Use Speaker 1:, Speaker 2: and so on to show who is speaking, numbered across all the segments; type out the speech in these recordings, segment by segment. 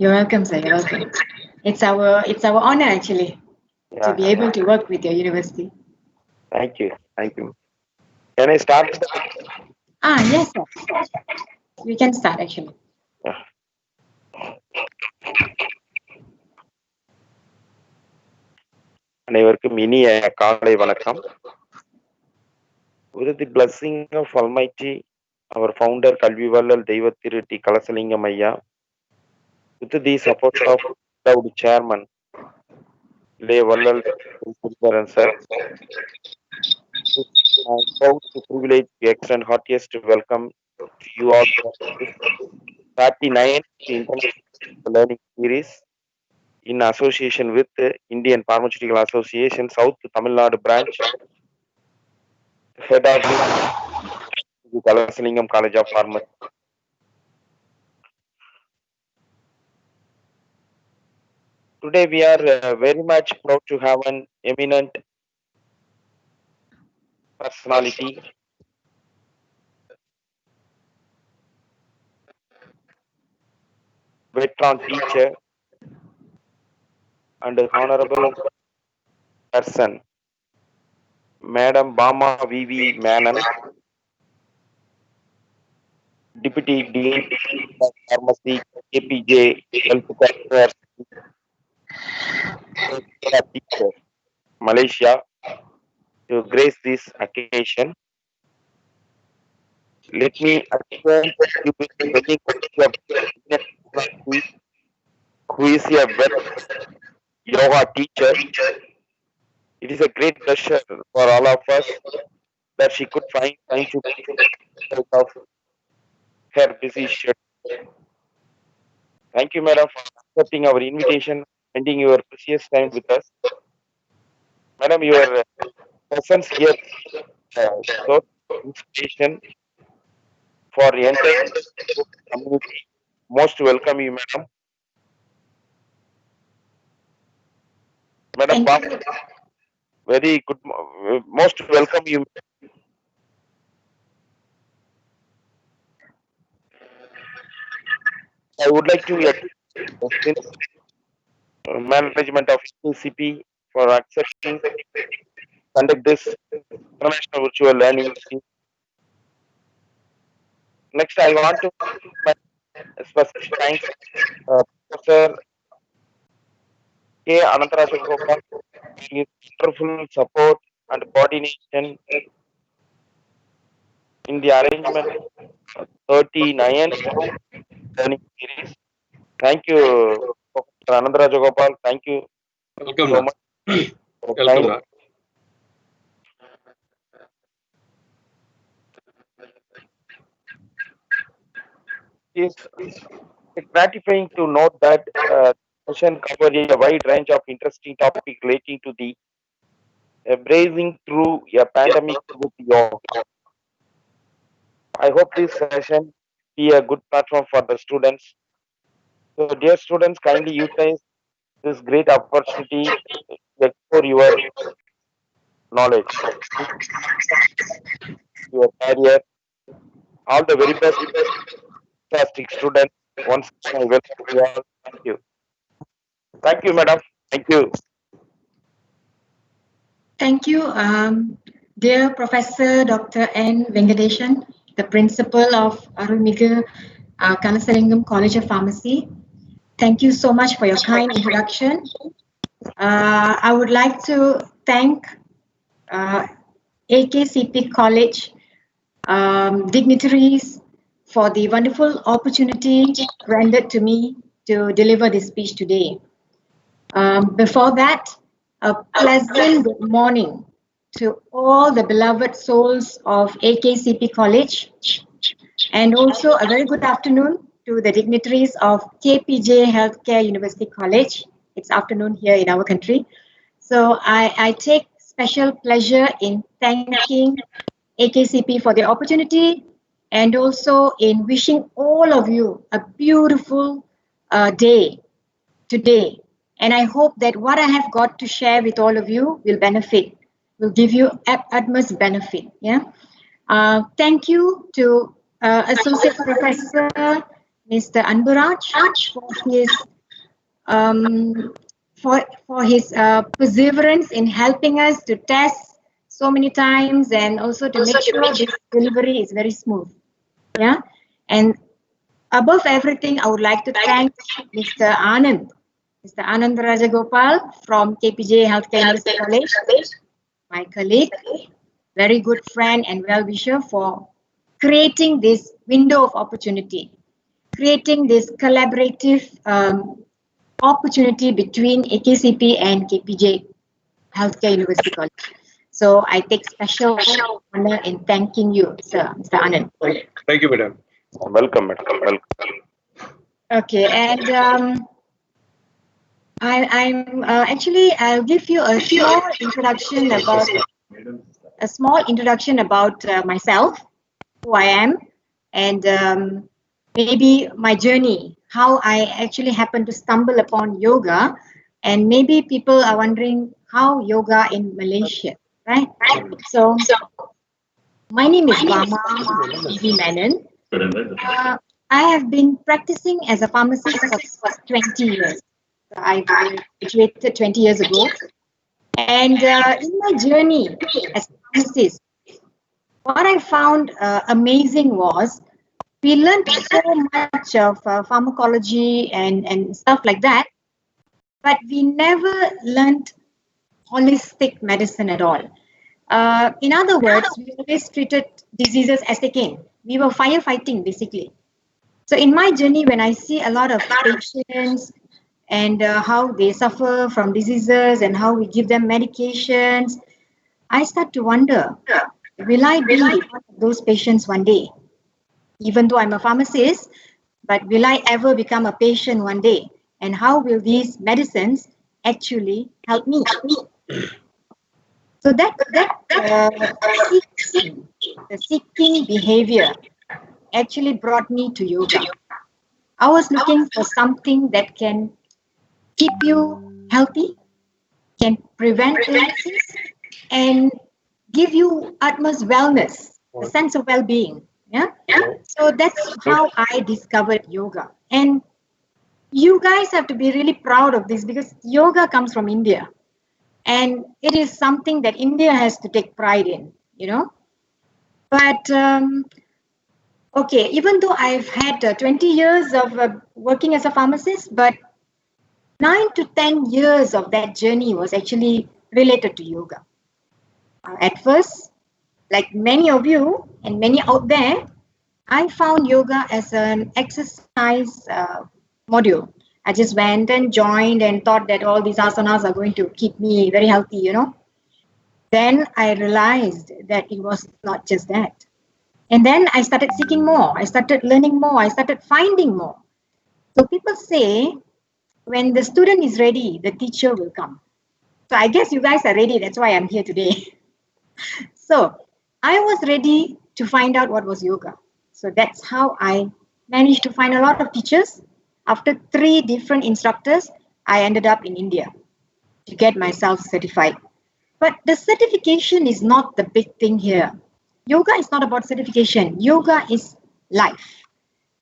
Speaker 1: You're welcome, sir. You're welcome. It's our honor actually to be
Speaker 2: Yeah,
Speaker 1: able to work with your university.
Speaker 2: thank you. Thank you. Can I start?
Speaker 1: Yes, sir. We can start actually.
Speaker 2: Yeah. அனைவருக்கும் இனிய காலை வணக்கம். With the blessing of Almighty, our founder, கல்வி வள்ளல் தெய்வ திரு D Kalasalingam ஐயா, with the support of the chairman, Lay Vallal Sundharan sir, I am proud to privilege to extend heartiest welcome to you all for this 39th International Learning Series in association with the Indian Pharmaceutical Association South Tamil Nadu branch, head of the Kalasalingam College of Pharmacy. Today we are very much proud to have an eminent personality, veteran teacher, and honorable person, Madam BamaV.V. Menon, Deputy Dean of Pharmacy, APJ, Health Teacher, Malaysia, to grace this occasion. Let me acquaint you with the who is a yoga teacher. It is a great pleasure for all of us that she could find time to be part of her busy schedule. Thank you, madam, for accepting our invitation, spending your precious time with us. Madam, your presence here so inspiration for the entire community. Most welcome you, madam. Madam, very good. Most welcome you. I would like to management of CCP for accepting conduct this international virtual learning. Next, I want to specific thanks Professor K. Anantaraj Gopal for his wonderful support and coordination in the arrangement of 39th learning series. Thank you, Professor Anantaraj Gopal. Thank you
Speaker 3: Welcome,
Speaker 2: so much.
Speaker 3: welcome.
Speaker 2: It's gratifying to note that session covered a wide range of interesting topics relating to the brazing through a pandemic with yoga. I hope this session be a good platform for the students. So, dear students, kindly utilize this great opportunity to explore your knowledge, your career. All the very best, fantastic students. Once again, I welcome you all. Thank you. Thank you, madam. Thank you.
Speaker 1: Thank you, dear Professor Dr. N. Vengadeshan, the principal of Arulmigu Kalasalingam College of Pharmacy. Thank you so much for your kind introduction. I would like to thank AKCP College dignitaries for the wonderful opportunity rendered to me to deliver this speech today. Before that, a pleasant good morning to all the beloved souls of AKCP College, and also a very good afternoon to the dignitaries of KPJ Healthcare University College. It's afternoon here in our country. So I take special pleasure in thanking AKCP for the opportunity and also in wishing all of you a beautiful day today. And I hope that what I have got to share with all of you will benefit, will give you utmost benefit. Yeah. Thank you to Associate Professor Mr. Anburaj for his perseverance in helping us to test so many times and also to make sure this delivery is very smooth. Yeah, and above everything, I would like to thank Mr. Anand Rajagopal from KPJ Healthcare University College, my colleague, very good friend and well-wisher for creating this window of opportunity, creating this collaborative opportunity between AKCP and KPJ Healthcare University College. So I take special honor in thanking you, sir, Mr. Anand.
Speaker 3: Thank you, madam.
Speaker 2: Welcome, madam. Welcome.
Speaker 1: Okay, and I'll give you a small introduction about myself, who I am, and maybe my journey, how I actually happened to stumble upon yoga, and maybe people are wondering how yoga in Malaysia, right? So my name is BamaV.V. Menon. I have been practicing as a pharmacist for 20 years. I graduated 20 years ago. And in my journey as a pharmacist, what I found amazing was we learned so much of pharmacology and stuff like that, but we never learned holistic medicine at all. In other words, we always treated diseases as they came. We were firefighting, basically. So in my journey, when I see a lot of patients and how they suffer from diseases and how we give them medications, I start to wonder, will I be one of those patients one day? Even though I'm a pharmacist, but will I ever become a patient one day? And how will these medicines actually help me? So the seeking behavior actually brought me to yoga. I was looking for something that can keep you healthy, can prevent illnesses, and give you utmost wellness, a sense of well-being. Yeah. So that's how I discovered yoga. And you guys have to be really proud of this because yoga comes from India. And it is something that India has to take pride in, you know. But okay, even though I've had 20 years of working as a pharmacist, but 9 to 10 years of that journey was actually related to yoga. At first, like many of you and many out there, I found yoga as an exercise module. I just went and joined and thought that all these asanas are going to keep me very healthy, you know. Then I realized that it was not just that. And then I started seeking more. I started learning more. I started finding more. So people say, when the student is ready, the teacher will come. So I guess you guys are ready. That's why I'm here today. So I was ready to find out what was yoga. So that's how I managed to find a lot of teachers. After 3 different instructors, I ended up in India to get myself certified. But the certification is not the big thing here. Yoga is not about certification. Yoga is life.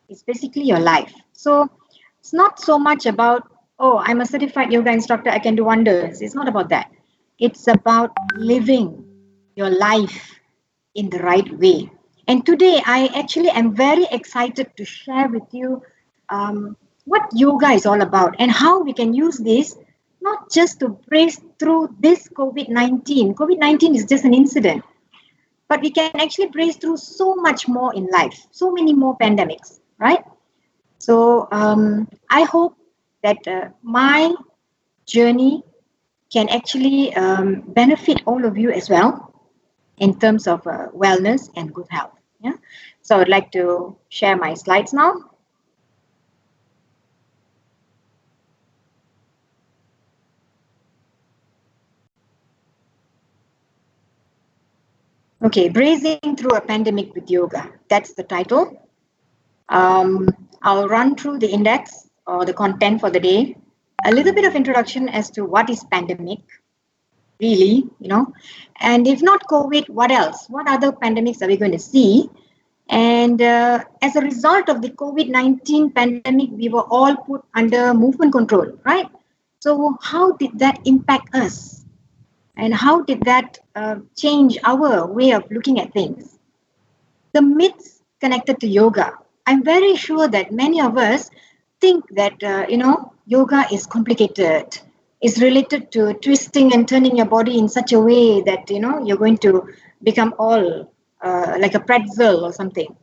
Speaker 1: It's basically your life. So it's not so much about, oh, I'm a certified yoga instructor, I can do wonders. It's not about that. It's about living your life in the right way. And today, I actually am very excited to share with you what yoga is all about and how we can use this not just to brace through this COVID-19. COVID-19 is just an incident, but we can actually brace through so much more in life, so many more pandemics, right? So I hope that my journey can actually benefit all of you as well in terms of wellness and good health. Yeah. So I'd like to share my slides now. Okay, Brazing through a pandemic with yoga. That's the title. I'll run through the index or the content for the day. A little bit of introduction as to what is pandemic, really, you know. And if not COVID, what else? What other pandemics are we going to see? And as a result of the COVID-19 pandemic, we were all put under movement control, right? So how did that impact us? And how did that change our way of looking at things? The myths connected to yoga. I'm very sure that many of us think that, yoga is complicated. It's related to twisting and turning your body in such a way that, you're going to become all like a pretzel or something.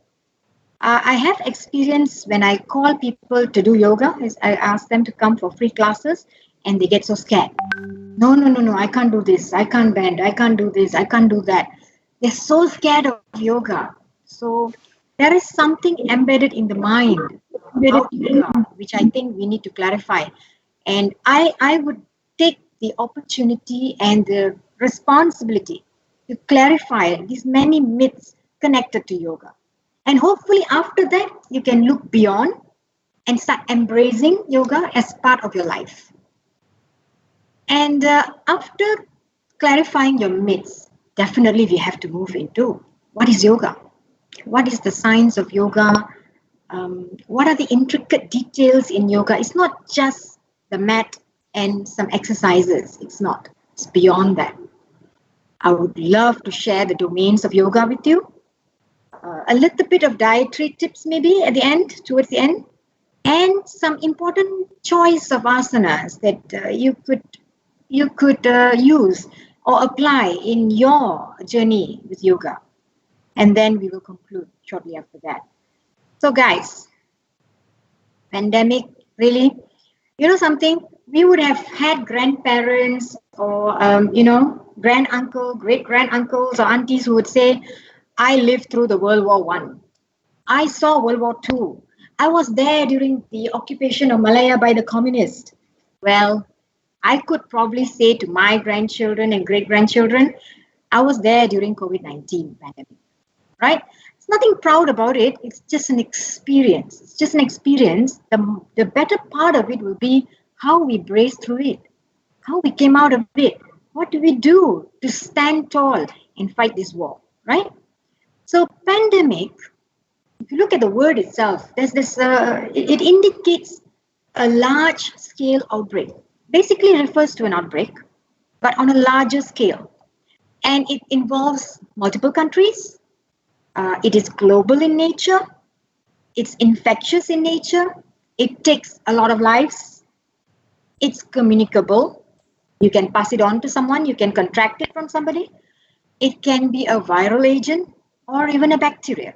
Speaker 1: I have experience when I call people to do yoga. I ask them to come for free classes and they get so scared. No, no, no, no, I can't do this. I can't bend. I can't do this. I can't do that. They're so scared of yoga. So there is something embedded in the mind about yoga, which I think we need to clarify. And I would take the opportunity and the responsibility to clarify these many myths connected to yoga. And hopefully after that, you can look beyond and start embracing yoga as part of your life. And after clarifying your myths, definitely we have to move into what is yoga? What is the science of yoga? What are the intricate details in yoga? It's not just the mat and some exercises. It's not. It's beyond that. I would love to share the domains of yoga with you. A little bit of dietary tips maybe at the end, towards the end, and some important choice of asanas that you could use or apply in your journey with yoga. And then we will conclude shortly after that. So guys, pandemic, really, something, we would have had grandparents or, grand uncle, great grand uncles or aunties who would say, I lived through the World War I. I saw World War II. I was there during the occupation of Malaya by the communists. Well, I could probably say to my grandchildren and great-grandchildren, I was there during COVID-19 pandemic, right? There's nothing proud about it. It's just an experience. It's just an experience. The better part of it will be how we brace through it, how we came out of it. What do we do to stand tall and fight this war, right? So pandemic, if you look at the word itself, there's this. It indicates a large-scale outbreak. Basically refers to an outbreak, but on a larger scale. And it involves multiple countries. It is global in nature. It's infectious in nature. It takes a lot of lives. It's communicable. You can pass it on to someone. You can contract it from somebody. It can be a viral agent or even a bacteria.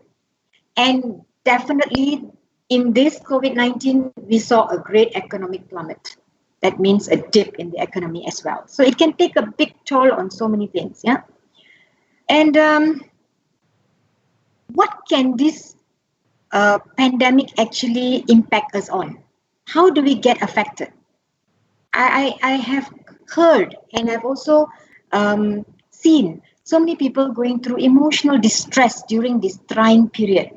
Speaker 1: And definitely in this COVID-19, we saw a great economic plummet. That means a dip in the economy as well. So it can take a big toll on so many things, yeah? And what can this pandemic actually impact us on? How do we get affected? I have heard and I've also seen so many people going through emotional distress during this trying period.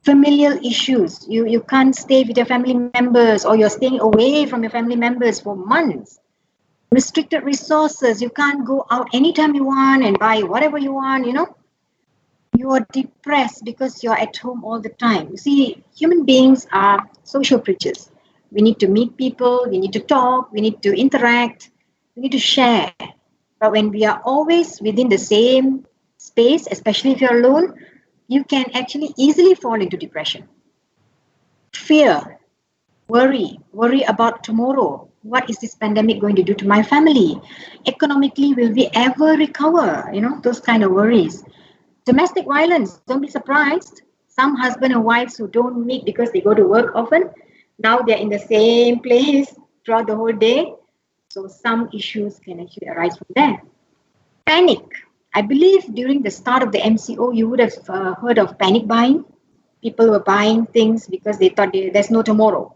Speaker 1: Familial issues, you can't stay with your family members or you're staying away from your family members for months. Restricted resources, you can't go out anytime you want and buy whatever you want, You are depressed because you're at home all the time. You see, human beings are social creatures. We need to meet people, we need to talk, we need to interact, we need to share. But when we are always within the same space, especially if you're alone, you can actually easily fall into depression. Fear, worry about tomorrow. What is this pandemic going to do to my family? Economically, will we ever recover? Those kind of worries. Domestic violence, don't be surprised. Some husband and wives who don't meet because they go to work often, now they're in the same place throughout the whole day. So some issues can actually arise from there. Panic. I believe during the start of the MCO, you would have heard of panic buying. People were buying things because they thought there's no tomorrow,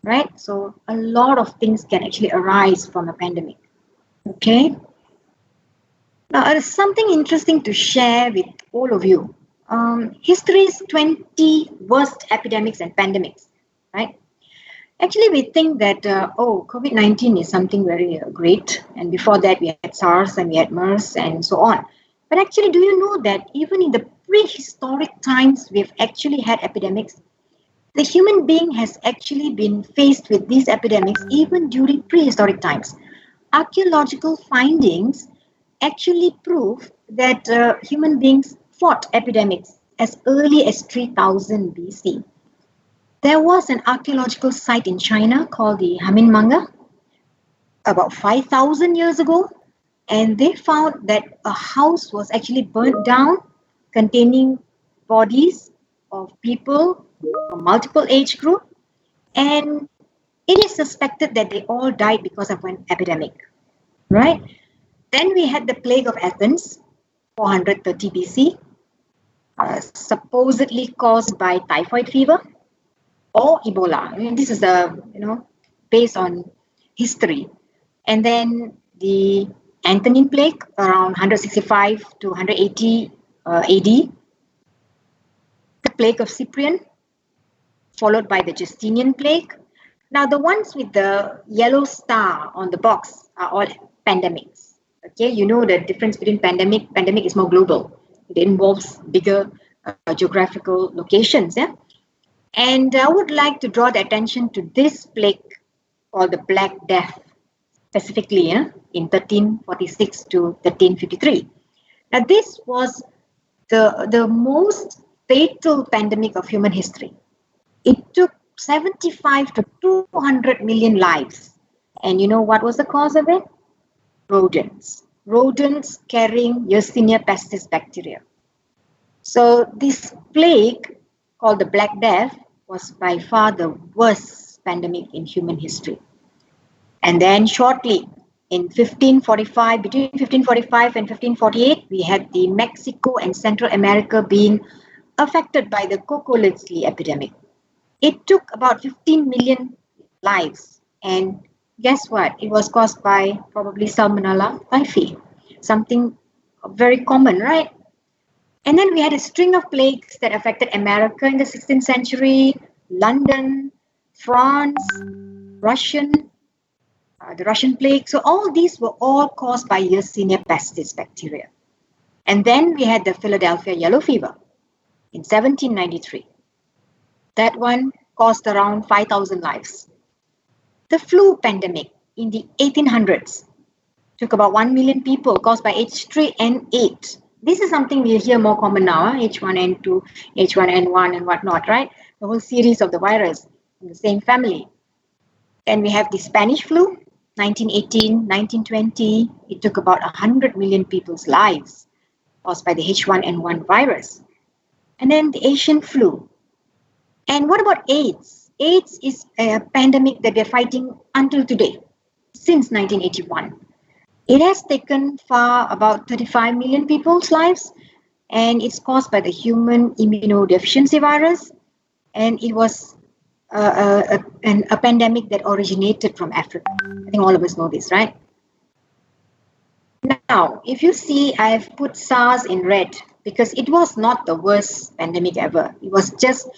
Speaker 1: right? So a lot of things can actually arise from a pandemic. Okay. Now, there's something interesting to share with all of you. History's 20 worst epidemics and pandemics, right? Actually, we think that, COVID-19 is something very great. And before that, we had SARS and we had MERS and so on. But actually, do you know that even in the prehistoric times we've actually had epidemics. The human being has actually been faced with these epidemics even during prehistoric times. Archaeological findings actually prove that human beings fought epidemics as early as 3000 BC. There was an archaeological site in China called the Haminmanga about 5,000 years ago, and they found that a house was actually burnt down containing bodies of people from multiple age group, and it is suspected that they all died because of an epidemic, right? Then we had the plague of Athens, 430 BC, supposedly caused by typhoid fever or Ebola. I mean, this is based on history. And then the Antonine plague around 165 to 180 AD, the plague of Cyprian, followed by the Justinian plague. Now, the ones with the yellow star on the box are all pandemics. Okay, you know the difference between pandemic. Pandemic is more global. It involves bigger geographical locations. Yeah, and I would like to draw the attention to this plague called the Black Death, specifically in 1346 to 1353. Now, this was the most fatal pandemic of human history. It took 75 to 200 million lives. And you know what was the cause of it? Rodents. Rodents carrying Yersinia pestis bacteria. So this plague, called the Black Death, was by far the worst pandemic in human history. And then shortly, in 1545, between 1545 and 1548, we had the Mexico and Central America being affected by the cocoa leaf epidemic. It took about 15 million lives, and guess what? It was caused by probably Salmonella typhi, something very common, right? And then we had a string of plagues that affected America in the 16th century, London, France, the Russian plague. So all these were all caused by Yersinia pestis bacteria. And then we had the Philadelphia yellow fever in 1793. That one cost around 5,000 lives. The flu pandemic in the 1800s took about 1 million people, caused by H3N8. This is something we hear more common now, H1N2, H1N1 and whatnot, right? The whole series of the virus in the same family. Then we have the Spanish flu, 1918, 1920. It took about 100 million people's lives, caused by the H1N1 virus. And then the Asian flu. And what about AIDS? AIDS is a pandemic that we're fighting until today, since 1981. It has taken far about 35 million people's lives, and it's caused by the human immunodeficiency virus. And it was a pandemic that originated from Africa. I think all of us know this, right? Now, if you see, I've put SARS in red because it was not the worst pandemic ever. It was just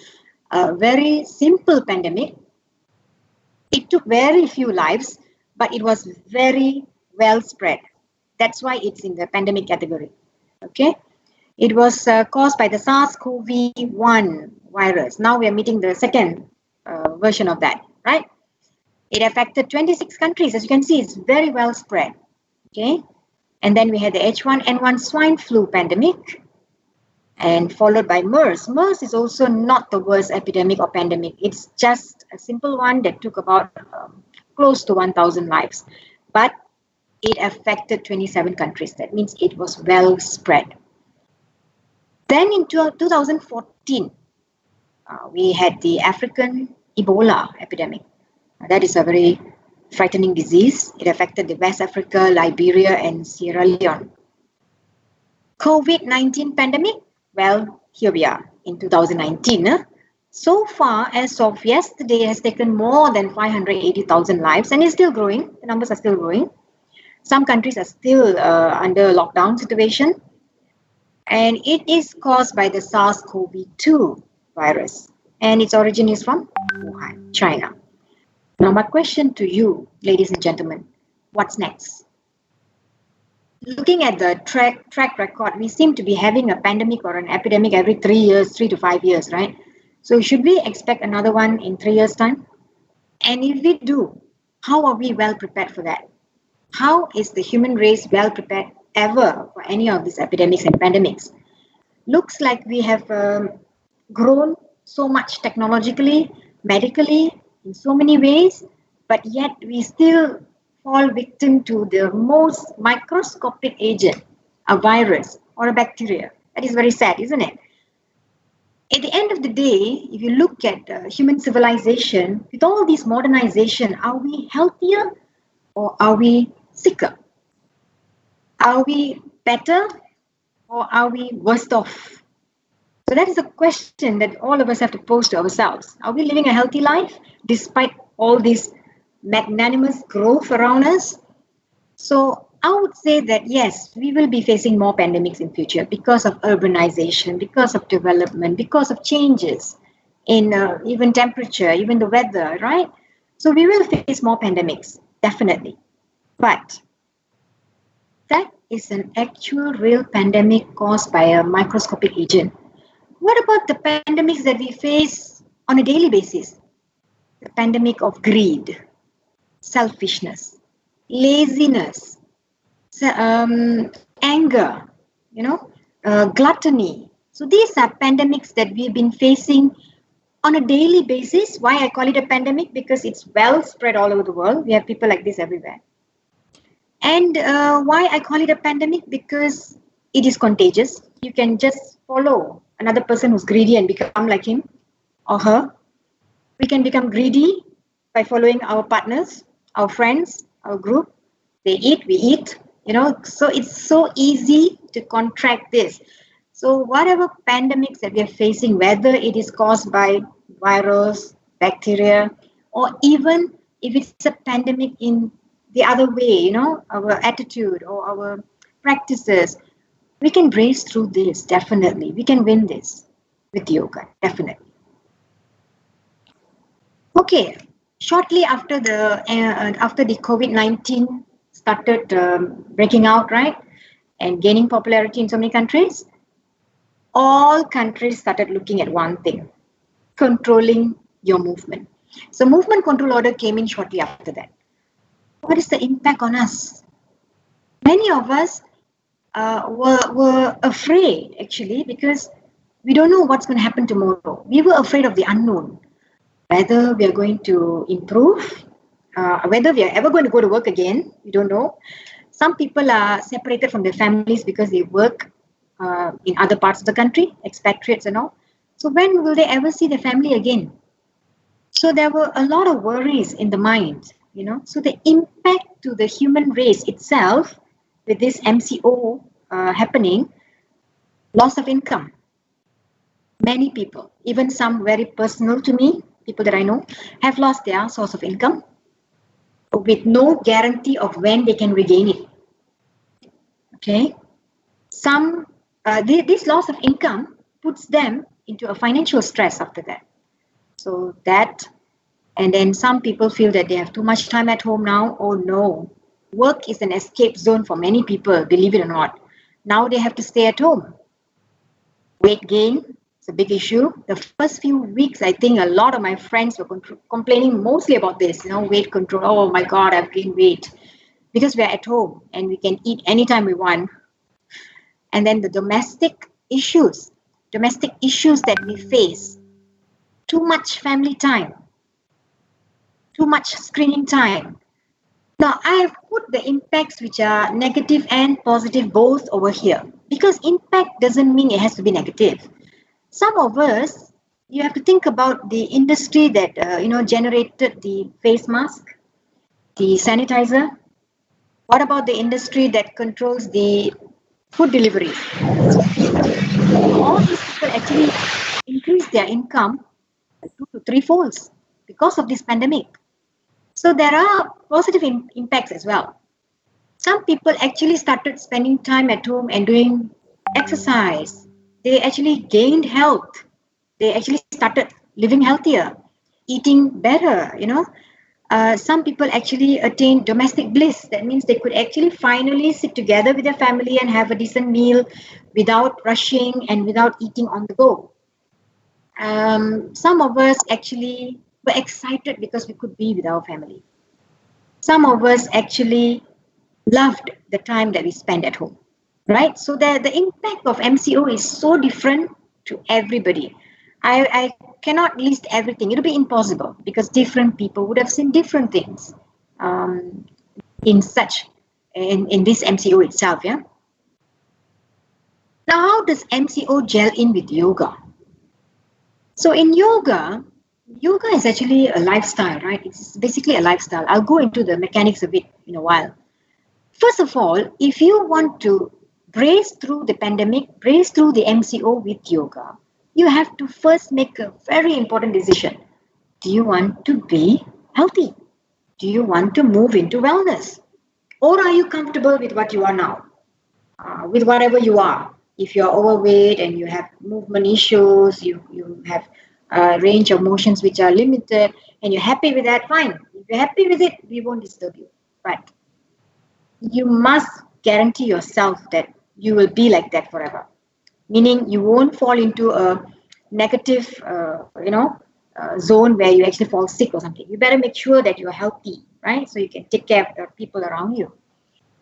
Speaker 1: a very simple pandemic. It took very few lives, but it was very well spread. That's why it's in the pandemic category. Okay, it was caused by the SARS-CoV-1 virus. Now we are meeting the second version of that, right? It affected 26 countries. As you can see, it's very well spread. Okay, and then we had the H1N1 swine flu pandemic, and followed by MERS. MERS is also not the worst epidemic or pandemic. It's just a simple one that took about close to 1,000 lives, but it affected 27 countries. That means it was well spread. Then in 2014, we had the African Ebola epidemic. That is a very frightening disease. It affected the West Africa, Liberia, and Sierra Leone. COVID-19 pandemic, well, here we are in 2019. So far, as of yesterday, it has taken more than 580,000 lives, and it's still growing. The numbers are still growing. Some countries are still under lockdown situation, and it is caused by the SARS-CoV-2 virus, and its origin is from Wuhan, China. Now, my question to you, ladies and gentlemen, what's next? looking at the track record, we seem to be having a pandemic or an epidemic every 3 years, 3 to 5 years, right? So should we expect another one in 3 years' time? And if we do, how are we well prepared for that? How is the human race well prepared ever for any of these epidemics and pandemics? Looks like we have grown so much technologically, medically, in so many ways, but yet we still fall victim to the most microscopic agent, a virus or a bacteria. That is very sad, isn't it? At the end of the day, if you look at human civilization, with all this modernization, are we healthier or are we sicker? Are we better or are we worse off? So that is a question that all of us have to pose to ourselves. Are we living a healthy life despite all this magnanimous growth around us? So I would say that yes, we will be facing more pandemics in future because of urbanization, because of development, because of changes in even temperature, even the weather, right? So we will face more pandemics, definitely. But that is an actual real pandemic caused by a microscopic agent. What about the pandemics that we face on a daily basis? The pandemic of greed, selfishness, laziness, anger, gluttony. So these are pandemics that we've been facing on a daily basis. Why I call it a pandemic? Because it's well spread all over the world. We have people like this everywhere. And why I call it a pandemic? Because it is contagious. You can just follow another person who's greedy and become like him or her. We can become greedy by following our partners, our friends, our group. They eat, we eat, so it's so easy to contract this. So whatever pandemics that we are facing, whether it is caused by virus, bacteria, or even if it's a pandemic in the other way, our attitude or our practices, we can brace through this, definitely. We can win this with yoga, definitely. Okay, shortly after the COVID-19 started breaking out, right, and gaining popularity in so many countries, all countries started looking at one thing: controlling your movement. So movement control order came in shortly after that. What is the impact on us? Many of us were afraid, actually, because we don't know what's going to happen tomorrow. We were afraid of the unknown, whether we are going to improve, whether we are ever going to go to work again, we don't know. Some people are separated from their families because they work in other parts of the country, expatriates and all. So when will they ever see their family again? So there were a lot of worries in the mind, So the impact to the human race itself with this MCO happening, loss of income. Many people, even some very personal to me, people that I know, have lost their source of income with no guarantee of when they can regain it. Okay, this loss of income puts them into a financial stress after that. So that, and then some people feel that they have too much time at home now. Oh no, work is an escape zone for many people, believe it or not. Now they have to stay at home. Weight gain, it's a big issue. The first few weeks, I think a lot of my friends were complaining mostly about this, weight control. Oh my God, I've gained weight. Because we're at home and we can eat anytime we want. And then the domestic issues that we face. Too much family time. Too much screening time. Now, I have put the impacts which are negative and positive both over here. Because impact doesn't mean it has to be negative. Some of us, you have to think about the industry that generated the face mask, the sanitizer. What about the industry that controls the food delivery? All these people actually increase their income 2 to 3 folds because of this pandemic. So there are positive impacts as well. Some people actually started spending time at home and doing exercise. They actually gained health. They actually started living healthier, eating better, Some people actually attain domestic bliss. That means they could actually finally sit together with their family and have a decent meal without rushing and without eating on the go. Some of us actually were excited because we could be with our family. Some of us actually loved the time that we spent at home, right? So the impact of MCO is so different to everybody. I cannot list everything. It'll be impossible because different people would have seen different things um, in this MCO itself. Yeah. Now, how does MCO gel in with yoga? So in yoga is actually a lifestyle, right? It's basically a lifestyle. I'll go into the mechanics of it in a while. First of all, if you want to brace through the pandemic, brace through the MCO with yoga, you have to first make a very important decision. Do you want to be healthy? Do you want to move into wellness? Or are you comfortable with what you are now? With whatever you are. If you're overweight and you have movement issues, you have a range of motions which are limited, and you're happy with that, fine. If you're happy with it, we won't disturb you. But you must guarantee yourself that you will be like that forever. Meaning you won't fall into a negative, zone where you actually fall sick or something. You better make sure that you're healthy, right? So you can take care of the people around you.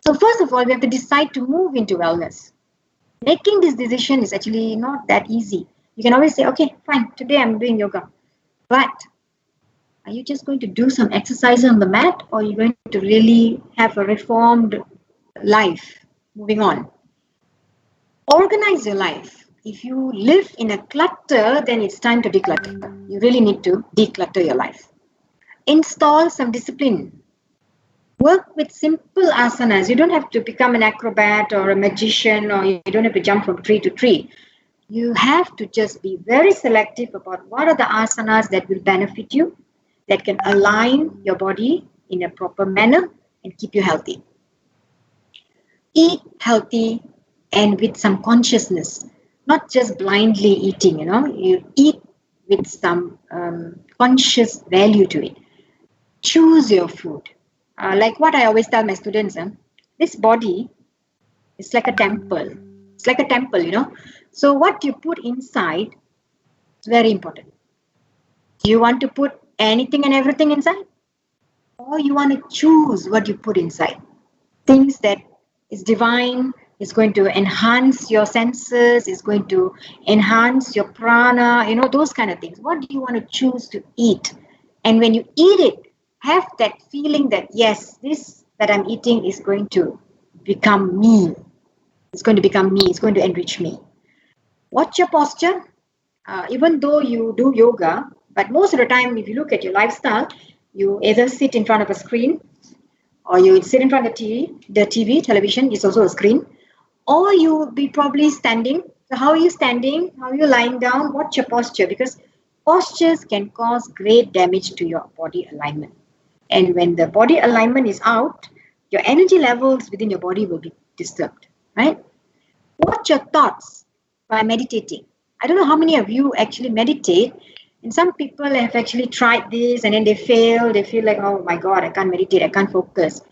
Speaker 1: So first of all, we have to decide to move into wellness. Making this decision is actually not that easy. You can always say, okay, fine, today I'm doing yoga. But are you just going to do some exercise on the mat, or are you going to really have a reformed life moving on? Organize your life. If you live in a clutter, then it's time to declutter. You really need to declutter your life. Install some discipline. Work with simple asanas. You don't have to become an acrobat or a magician, or you don't have to jump from tree to tree. You have to just be very selective about what are the asanas that will benefit you, that can align your body in a proper manner and keep you healthy. Eat healthy and with some consciousness, not just blindly eating, you eat with some conscious value to it. Choose your food. Like what I always tell my students, this body is like a temple. It's like a temple, So what you put inside is very important. Do you want to put anything and everything inside? Or you want to choose what you put inside? Things that is divine, is going to enhance your senses, is going to enhance your prana, those kind of things. What do you want to choose to eat? And when you eat it, have that feeling that, yes, this that I'm eating is going to become me. It's going to become me. It's going to enrich me. Watch your posture. Even though you do yoga, but most of the time, if you look at your lifestyle, you either sit in front of a screen, or you sit in front of the TV, television is also a screen, or you will be probably standing. So how are you standing? How are you lying down? Watch your posture, because postures can cause great damage to your body alignment. And when the body alignment is out, your energy levels within your body will be disturbed, right? Watch your thoughts by meditating. I don't know how many of you actually meditate, and some people have actually tried this and then they fail. They feel like, oh my God, I can't meditate, I can't focus.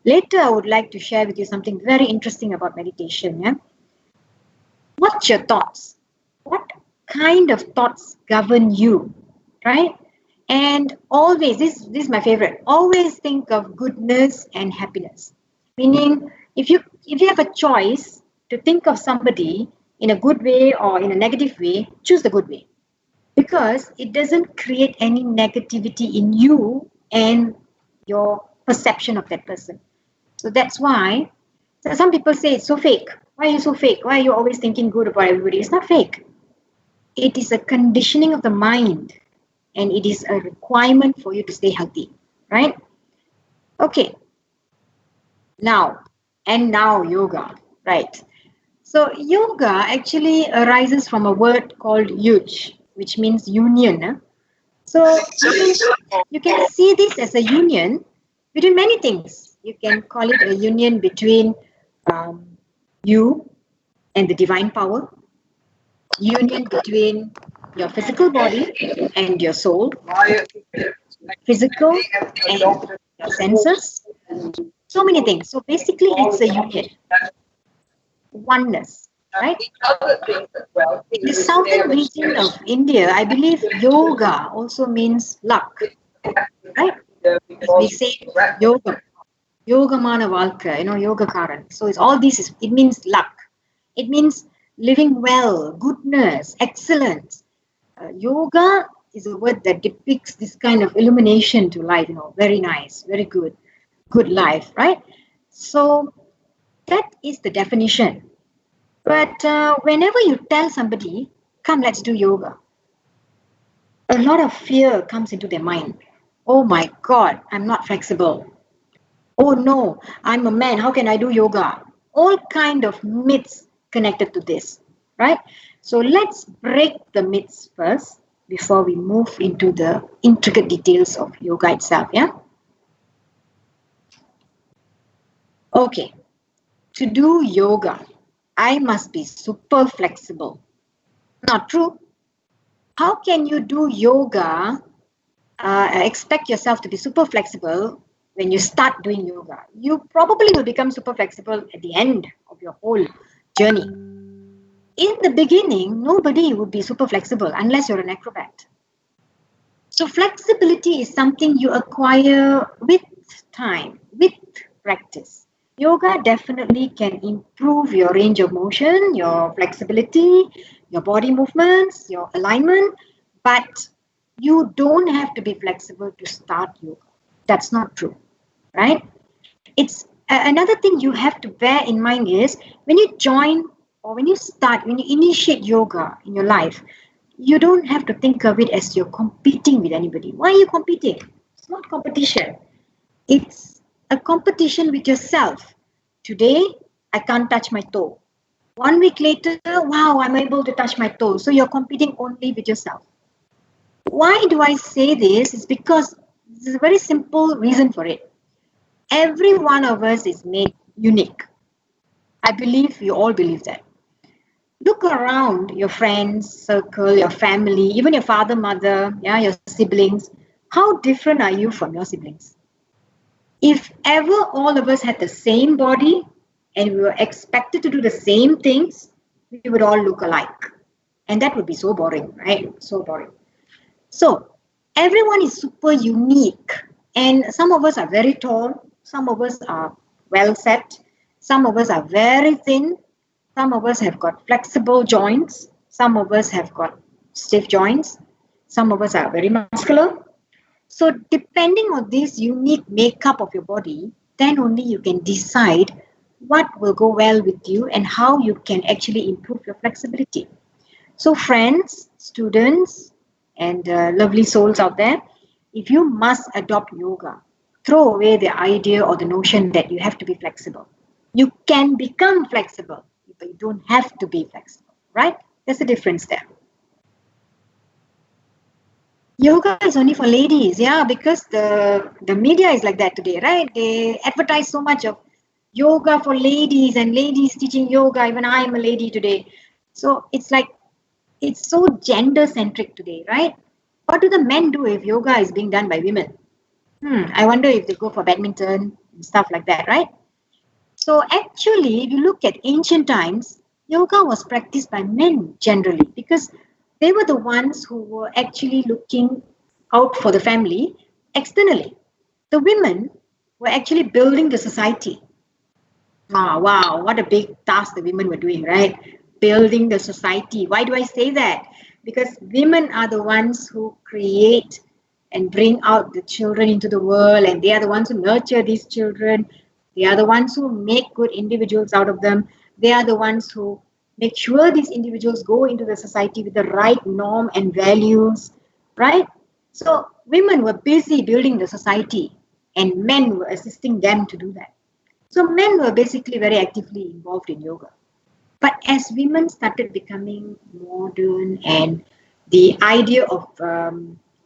Speaker 1: Later, I would like to share with you something very interesting about meditation. Yeah? Watch your thoughts. What kind of thoughts govern you, right? And always, this is my favorite, always think of goodness and happiness. Meaning, if you have a choice to think of somebody in a good way or in a negative way, choose the good way. Because it doesn't create any negativity in you and your perception of that person. So that's why some people say it's so fake. Why are you so fake? Why are you always thinking good about everybody? It's not fake. It is a conditioning of the mind. And it is a requirement for you to stay healthy, right? Okay. Now yoga, right? So yoga actually arises from a word called yuj, which means union. So you can see this as a union between many things. You can call it a union between you and the divine power, union between your physical body and your soul, physical and your senses. So many things. So basically, it's a union, oneness, right? In the southern region of India, I believe yoga also means luck, right? As we say yoga, yogamana valka, yoga karan. So it's all this, it means luck. It means living well, goodness, excellence. Yoga is a word that depicts this kind of illumination to life, very nice, very good life, right? So that is the definition. But whenever you tell somebody, come, let's do yoga, a lot of fear comes into their mind. Oh my God, I'm not flexible. Oh no, I'm a man, how can I do yoga? All kind of myths connected to this, right? So let's break the myths first before we move into the intricate details of yoga itself, yeah? Okay, to do yoga, I must be super flexible. Not true. How can you do yoga, expect yourself to be super flexible when you start doing yoga? You probably will become super flexible at the end of your whole journey. In the beginning, nobody would be super flexible unless you're an acrobat. So flexibility is something you acquire with time, with practice. Yoga definitely can improve your range of motion, your flexibility, your body movements, your alignment, but you don't have to be flexible to start yoga. That's not true, right? It's another thing you have to bear in mind is when you join or when you initiate yoga in your life, you don't have to think of it as you're competing with anybody. Why are you competing? It's not competition. It's a competition with yourself. Today, I can't touch my toe. 1 week later, wow, I'm able to touch my toe. So you're competing only with yourself. Why do I say this? It's because there's a very simple reason for it. Every one of us is made unique. I believe you all believe that. Look around your friends, circle, your family, even your father, mother, your siblings. How different are you from your siblings? If ever all of us had the same body and we were expected to do the same things, we would all look alike. And that would be so boring, right? So boring. So everyone is super unique. And some of us are very tall. Some of us are well set. Some of us are very thin. Some of us have got flexible joints. Some of us have got stiff joints. Some of us are very muscular. So depending on this unique makeup of your body, then only you can decide what will go well with you and how you can actually improve your flexibility. So friends, students, and lovely souls out there, if you must adopt yoga, throw away the idea or the notion that you have to be flexible. You can become flexible, but you don't have to be flexible, right? There's a difference there. Yoga is only for ladies, because the media is like that today, right? They advertise so much of yoga for ladies and ladies teaching yoga. Even I am a lady today. So it's like, it's so gender-centric today, right? What do the men do if yoga is being done by women? I wonder if they go for badminton and stuff like that, right? So actually, if you look at ancient times, yoga was practiced by men generally because they were the ones who were actually looking out for the family externally. The women were actually building the society. Wow, what a big task the women were doing, right? Building the society. Why do I say that? Because women are the ones who create and bring out the children into the world, and they are the ones who nurture these children. They are the ones who make good individuals out of them. They are the ones who make sure these individuals go into the society with the right norm and values, right? So women were busy building the society and men were assisting them to do that. So men were basically very actively involved in yoga. But as women started becoming modern and the idea of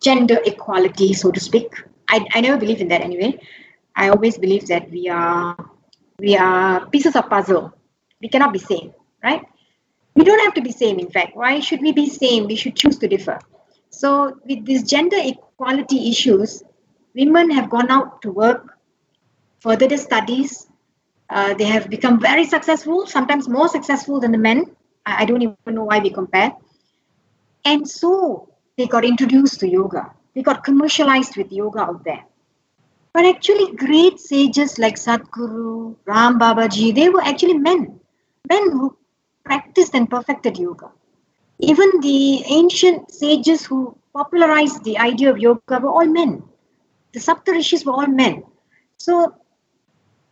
Speaker 1: gender equality, so to speak, I never believed in that anyway. I always believe that we are pieces of puzzle. We cannot be same, right? We don't have to be same, in fact. Why should we be same? We should choose to differ. So with these gender equality issues, Women have gone out to work, further their studies. They have become very successful, sometimes more successful than the men. I don't even know why we compare. And so they got introduced to yoga. They got commercialized with yoga out there. But actually, great sages like Sadhguru, Ram Babaji, they were actually men who practiced and perfected yoga. Even the ancient sages who popularized the idea of yoga were all men. The Saptarishis were all men. So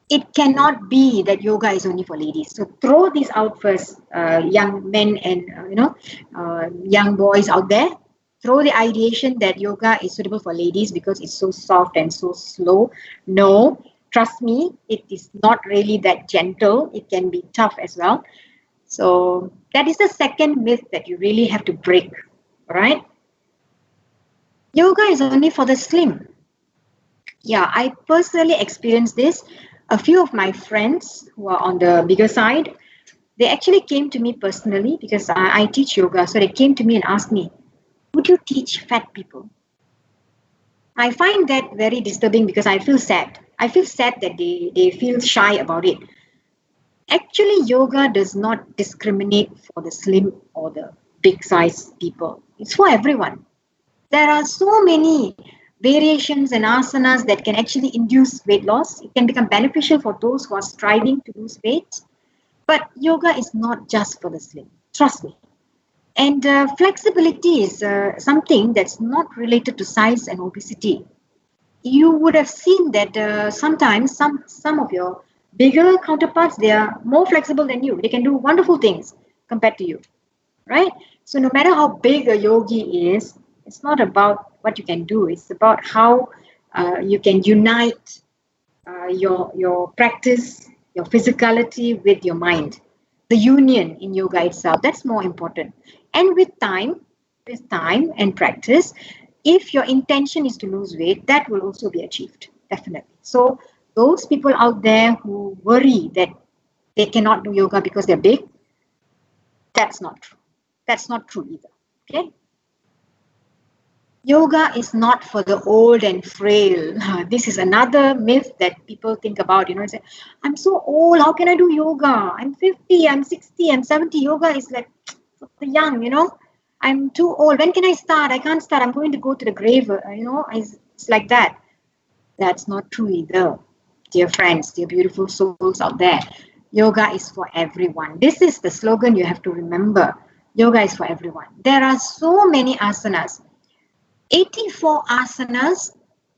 Speaker 1: it cannot be that yoga is only for ladies. So throw this out first, young men and young boys out there. Throw the ideation that yoga is suitable for ladies because it's so soft and so slow. No, trust me, it is not really that gentle. It can be tough as well. So that is the second myth that you really have to break, right? Yoga is only for the slim. Yeah, I personally experienced this. A few of my friends who are on the bigger side, they actually came to me personally because I teach yoga. So they came to me and asked me, would you teach fat people? I find that very disturbing because I feel sad. I feel sad that they feel shy about it. Actually, yoga does not discriminate for the slim or the big size people. It's for everyone. There are so many variations and asanas that can actually induce weight loss. It can become beneficial for those who are striving to lose weight. But yoga is not just for the slim. Trust me. And flexibility is something that's not related to size and obesity. You would have seen that sometimes some of your bigger counterparts, they are more flexible than you. They can do wonderful things compared to you, right? So no matter how big a yogi is, it's not about what you can do. It's about how you can unite your practice, your physicality with your mind. The union in yoga itself, that's more important. And with time and practice, if your intention is to lose weight, that will also be achieved, definitely. So those people out there who worry that they cannot do yoga because they're big, that's not true. That's not true either. Okay. Yoga is not for the old and frail. This is another myth that people think about. Say, I'm so old. How can I do yoga? I'm 50, I'm 60, I'm 70. Yoga is like for the young, I'm too old. When can I start? I can't start. I'm going to go to the grave. It's like that. That's not true either. Dear friends, dear beautiful souls out there. Yoga is for everyone. This is the slogan you have to remember. Yoga is for everyone. There are so many asanas. 84 asanas,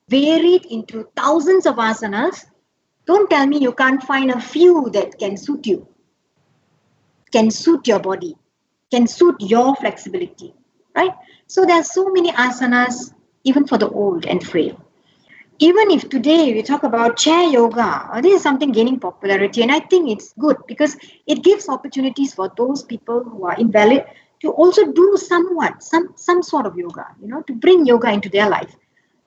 Speaker 1: varied into thousands of asanas. Don't tell me you can't find a few that can suit you, can suit your body, can suit your flexibility, right? So there are so many asanas, even for the old and frail. Even if today we talk about chair yoga, this is something gaining popularity, and I think it's good because it gives opportunities for those people who are invalid to also do some sort of yoga, to bring yoga into their life.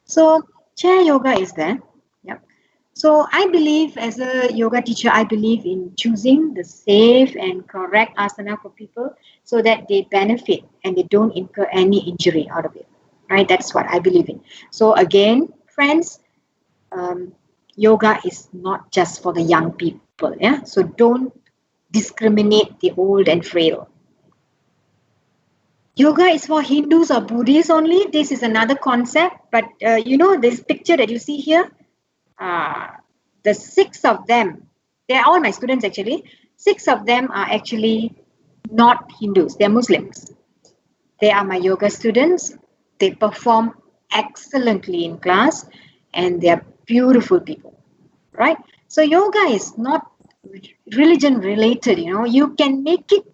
Speaker 1: So chair yoga is there. Yep. So I believe, as a yoga teacher, I believe in choosing the safe and correct asana for people so that they benefit and they don't incur any injury out of it. Right? That's what I believe in. So again, friends, yoga is not just for the young people. Yeah. So don't discriminate the old and frail. Yoga is for Hindus or Buddhists only. This is another concept. But this picture that you see here, the 6 of them, they're all my students actually. 6 of them are actually not Hindus. They're Muslims. They are my yoga students. They perform excellently in class and they're beautiful people, right? So yoga is not religion related. You can make it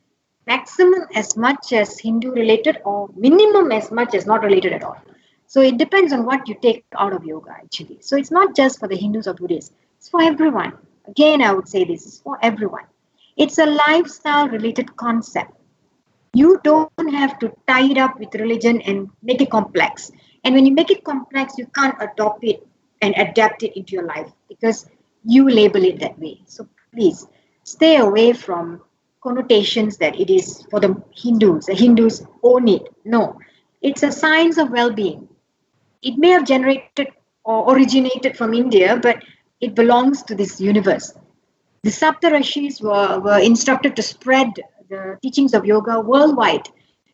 Speaker 1: maximum as much as Hindu related or minimum as much as not related at all. So it depends on what you take out of yoga actually. So it's not just for the Hindus or Buddhists. It's for everyone. Again, I would say this is for everyone. It's a lifestyle related concept. You don't have to tie it up with religion and make it complex. And when you make it complex, you can't adopt it and adapt it into your life because you label it that way. So please stay away from connotations that it is for the Hindus. The Hindus own it. No, it's a science of well-being. It may have generated or originated from India, but it belongs to this universe. The Saptarishis were instructed to spread the teachings of yoga worldwide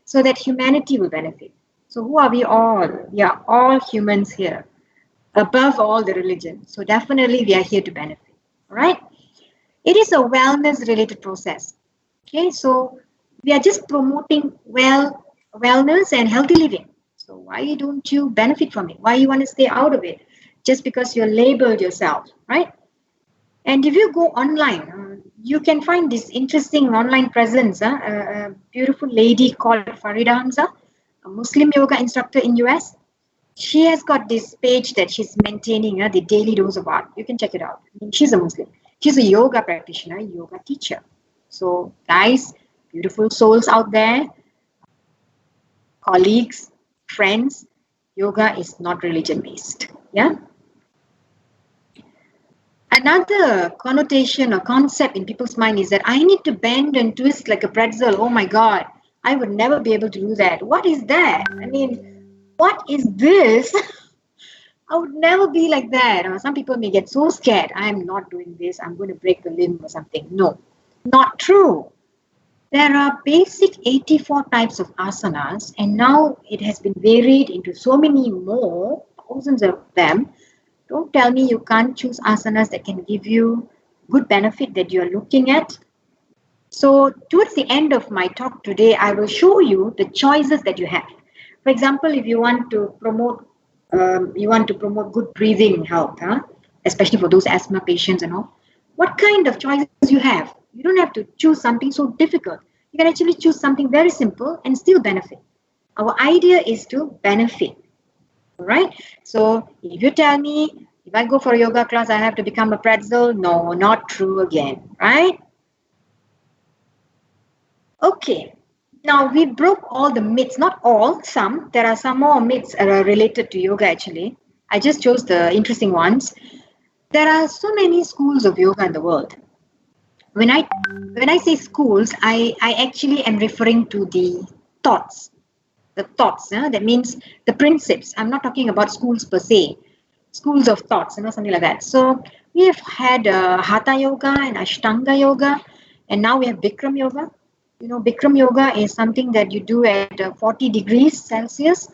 Speaker 1: so that humanity will benefit. So who are we all? We are all humans here, above all the religion. So definitely we are here to benefit. All right? It is a wellness related process. Okay, so we are just promoting wellness and healthy living. So why don't you benefit from it? Why you want to stay out of it? Just because you're labeled yourself, right? And if you go online, you can find this interesting online presence. A beautiful lady called Farida Hamza, a Muslim yoga instructor in US. She has got this page that she's maintaining, the Daily Dose of Art. You can check it out. I mean, she's a Muslim. She's a yoga practitioner, yoga teacher. So guys, beautiful souls out there, colleagues, friends, yoga is not religion based. Yeah. Another connotation or concept in people's mind is that I need to bend and twist like a pretzel. Oh my God, I would never be able to do that. What is that? I mean, what is this? I would never be like that. Some people may get so scared. I'm not doing this. I'm going to break the limb or something. No, not true. There are basic 84 types of asanas, and now it has been varied into so many more, thousands of them. Don't tell me you can't choose asanas that can give you good benefit that you're looking at. So towards the end of my talk today, I will show you the choices that you have. For example, if you want to promote good breathing health, especially for those asthma patients and all, what kind of choices you have? You don't have to choose something so difficult. You can actually choose something very simple and still benefit. Our idea is to benefit. All right. So if you tell me if I go for a yoga class, I have to become a pretzel. No, not true again. Right? Okay. Now we broke all the myths, not all, some. There are some more myths related to yoga actually. I just chose the interesting ones. There are so many schools of yoga in the world. When I say schools, I actually am referring to the thoughts. The thoughts, that means the principles. I'm not talking about schools per se, schools of thoughts, something like that. So we have had Hatha Yoga and Ashtanga Yoga, and now we have Bikram Yoga. Bikram Yoga is something that you do at 40 degrees Celsius,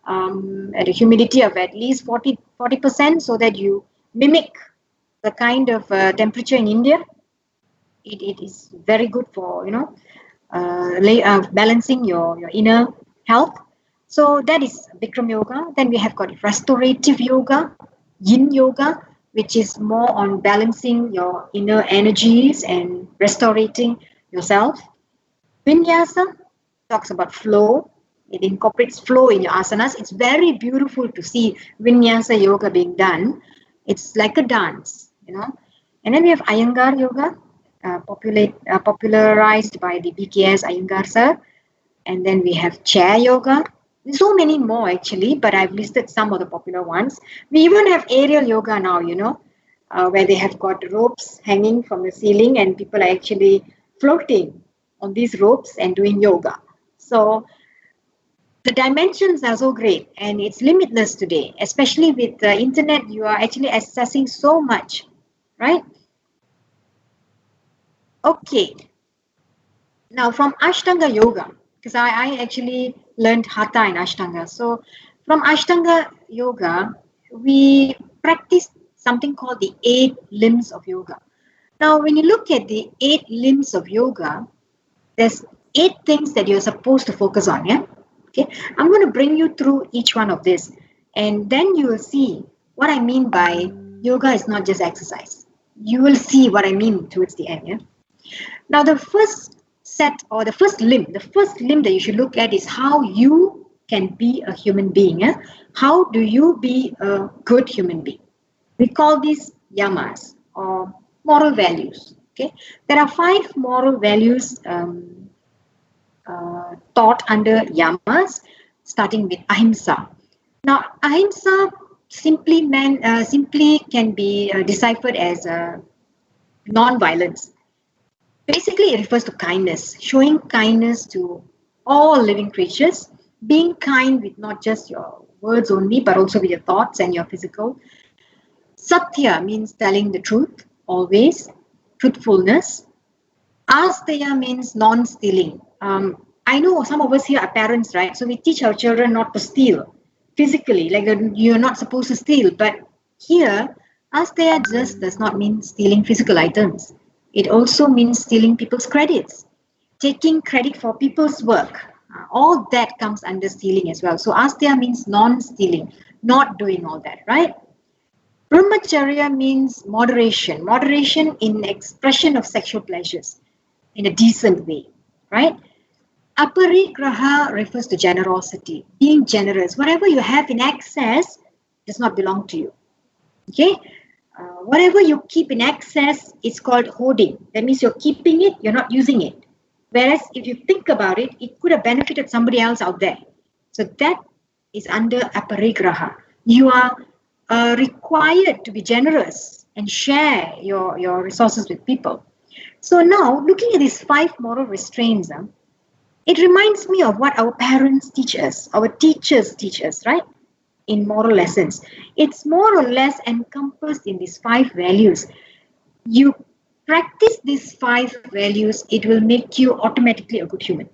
Speaker 1: at a humidity of at least 40%, so that you mimic the kind of temperature in India. It is very good for, balancing your inner health. So that is Bikram Yoga. Then we have got restorative yoga, Yin Yoga, which is more on balancing your inner energies and restorating yourself. Vinyasa talks about flow. It incorporates flow in your asanas. It's very beautiful to see Vinyasa Yoga being done. It's like a dance, And then we have Iyengar Yoga, popularized by the BKS Iyengar sir. And then we have chair yoga. There's so many more actually, but I've listed some of the popular ones. We even have aerial yoga now, where they have got ropes hanging from the ceiling and people are actually floating on these ropes and doing yoga. So the dimensions are so great and it's limitless today, especially with the internet. You are actually accessing so much, right? Okay. Now from Ashtanga Yoga, because I actually learned Hatha and Ashtanga. So from Ashtanga Yoga, we practice something called the 8 limbs of yoga. Now, when you look at the 8 limbs of yoga, there's 8 things that you're supposed to focus on, yeah? Okay, I'm going to bring you through each one of this, and then you will see what I mean by yoga is not just exercise. You will see what I mean towards the end, yeah? Now, the first set or the first limb that you should look at is how you can be a human being. Yeah? How do you be a good human being? We call these yamas or moral values. Okay, there are 5 moral values taught under yamas, starting with ahimsa. Now, ahimsa simply can be deciphered as non-violence. Basically, it refers to kindness, showing kindness to all living creatures, being kind with not just your words only, but also with your thoughts and your physical. Satya means telling the truth, always, truthfulness. Asteya means non-stealing. I know some of us here are parents, right? So we teach our children not to steal physically, like you're not supposed to steal. But here, Asteya just does not mean stealing physical items. It also means stealing people's credits, taking credit for people's work. All that comes under stealing as well. So Asteya means non-stealing, not doing all that, right? Brahmacharya means moderation, moderation in expression of sexual pleasures in a decent way, right? Aparigraha refers to generosity, being generous. Whatever you have in excess does not belong to you, okay? Whatever you keep in excess is called hoarding. That means you're keeping it, you're not using it. Whereas if you think about it, it could have benefited somebody else out there. So that is under aparigraha. You are required to be generous and share your resources with people. So now, looking at these 5 moral restraints, it reminds me of what our parents teach us, our teachers teach us, right? In moral lessons. It's more or less encompassed in these 5 values. You practice these 5 values, it will make you automatically a good human.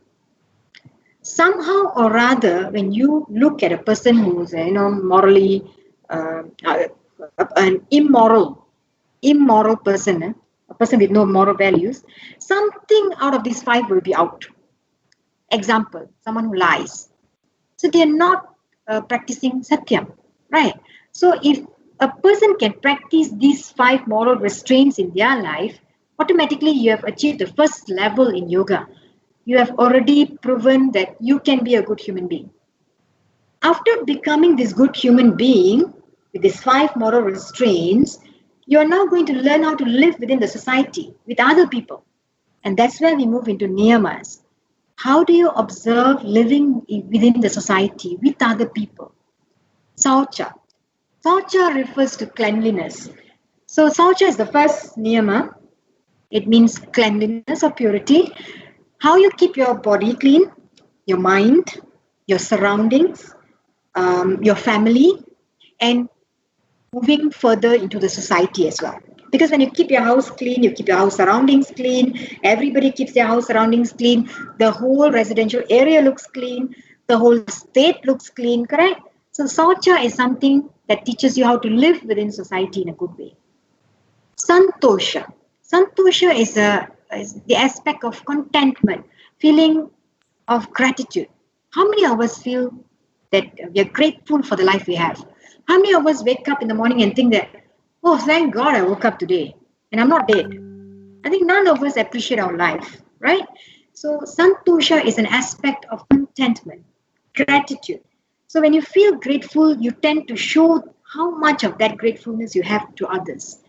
Speaker 1: Somehow or rather, when you look at a person who's morally an immoral person, a person with no moral values, something out of these 5 will be out. Example, someone who lies. So they're not practicing satyam, right? So if a person can practice these 5 moral restraints in their life, automatically you have achieved the first level in yoga. You have already proven that you can be a good human being. After becoming this good human being, with these 5 moral restraints, you are now going to learn how to live within the society, with other people. And that's where we move into niyamas. How do you observe living within the society, with other people? Saucha. Saucha refers to cleanliness. So Saucha is the first niyama. It means cleanliness or purity. How you keep your body clean, your mind, your surroundings, your family, and moving further into the society as well. Because when you keep your house clean, you keep your house surroundings clean, everybody keeps their house surroundings clean, the whole residential area looks clean, the whole state looks clean, correct? So Saucha is something that teaches you how to live within society in a good way. Santosha. Santosha is the aspect of contentment, feeling of gratitude. How many of us feel that we are grateful for the life we have? How many of us wake up in the morning and think that, oh, thank God I woke up today and I'm not dead? I think none of us appreciate our life, right? So Santosha is an aspect of contentment, gratitude. So when you feel grateful, you tend to show how much of that gratefulness you have to others,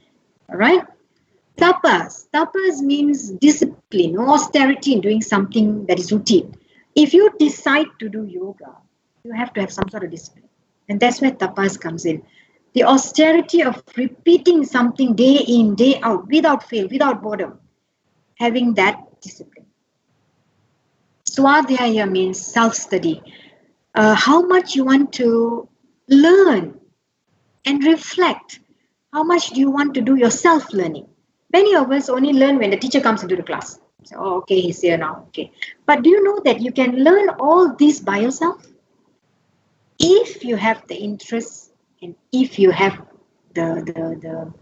Speaker 1: all right? Tapas. Tapas means discipline, austerity in doing something that is routine. If you decide to do yoga, you have to have some sort of discipline. And that's where tapas comes in. The austerity of repeating something day in, day out, without fail, without boredom. Having that discipline. Swadhyaya means self-study. How much you want to learn and reflect. How much do you want to do your self-learning? Many of us only learn when the teacher comes into the class. So, oh, okay, he's here now. Okay. But do you know that you can learn all this by yourself? If you have the interest and if you have the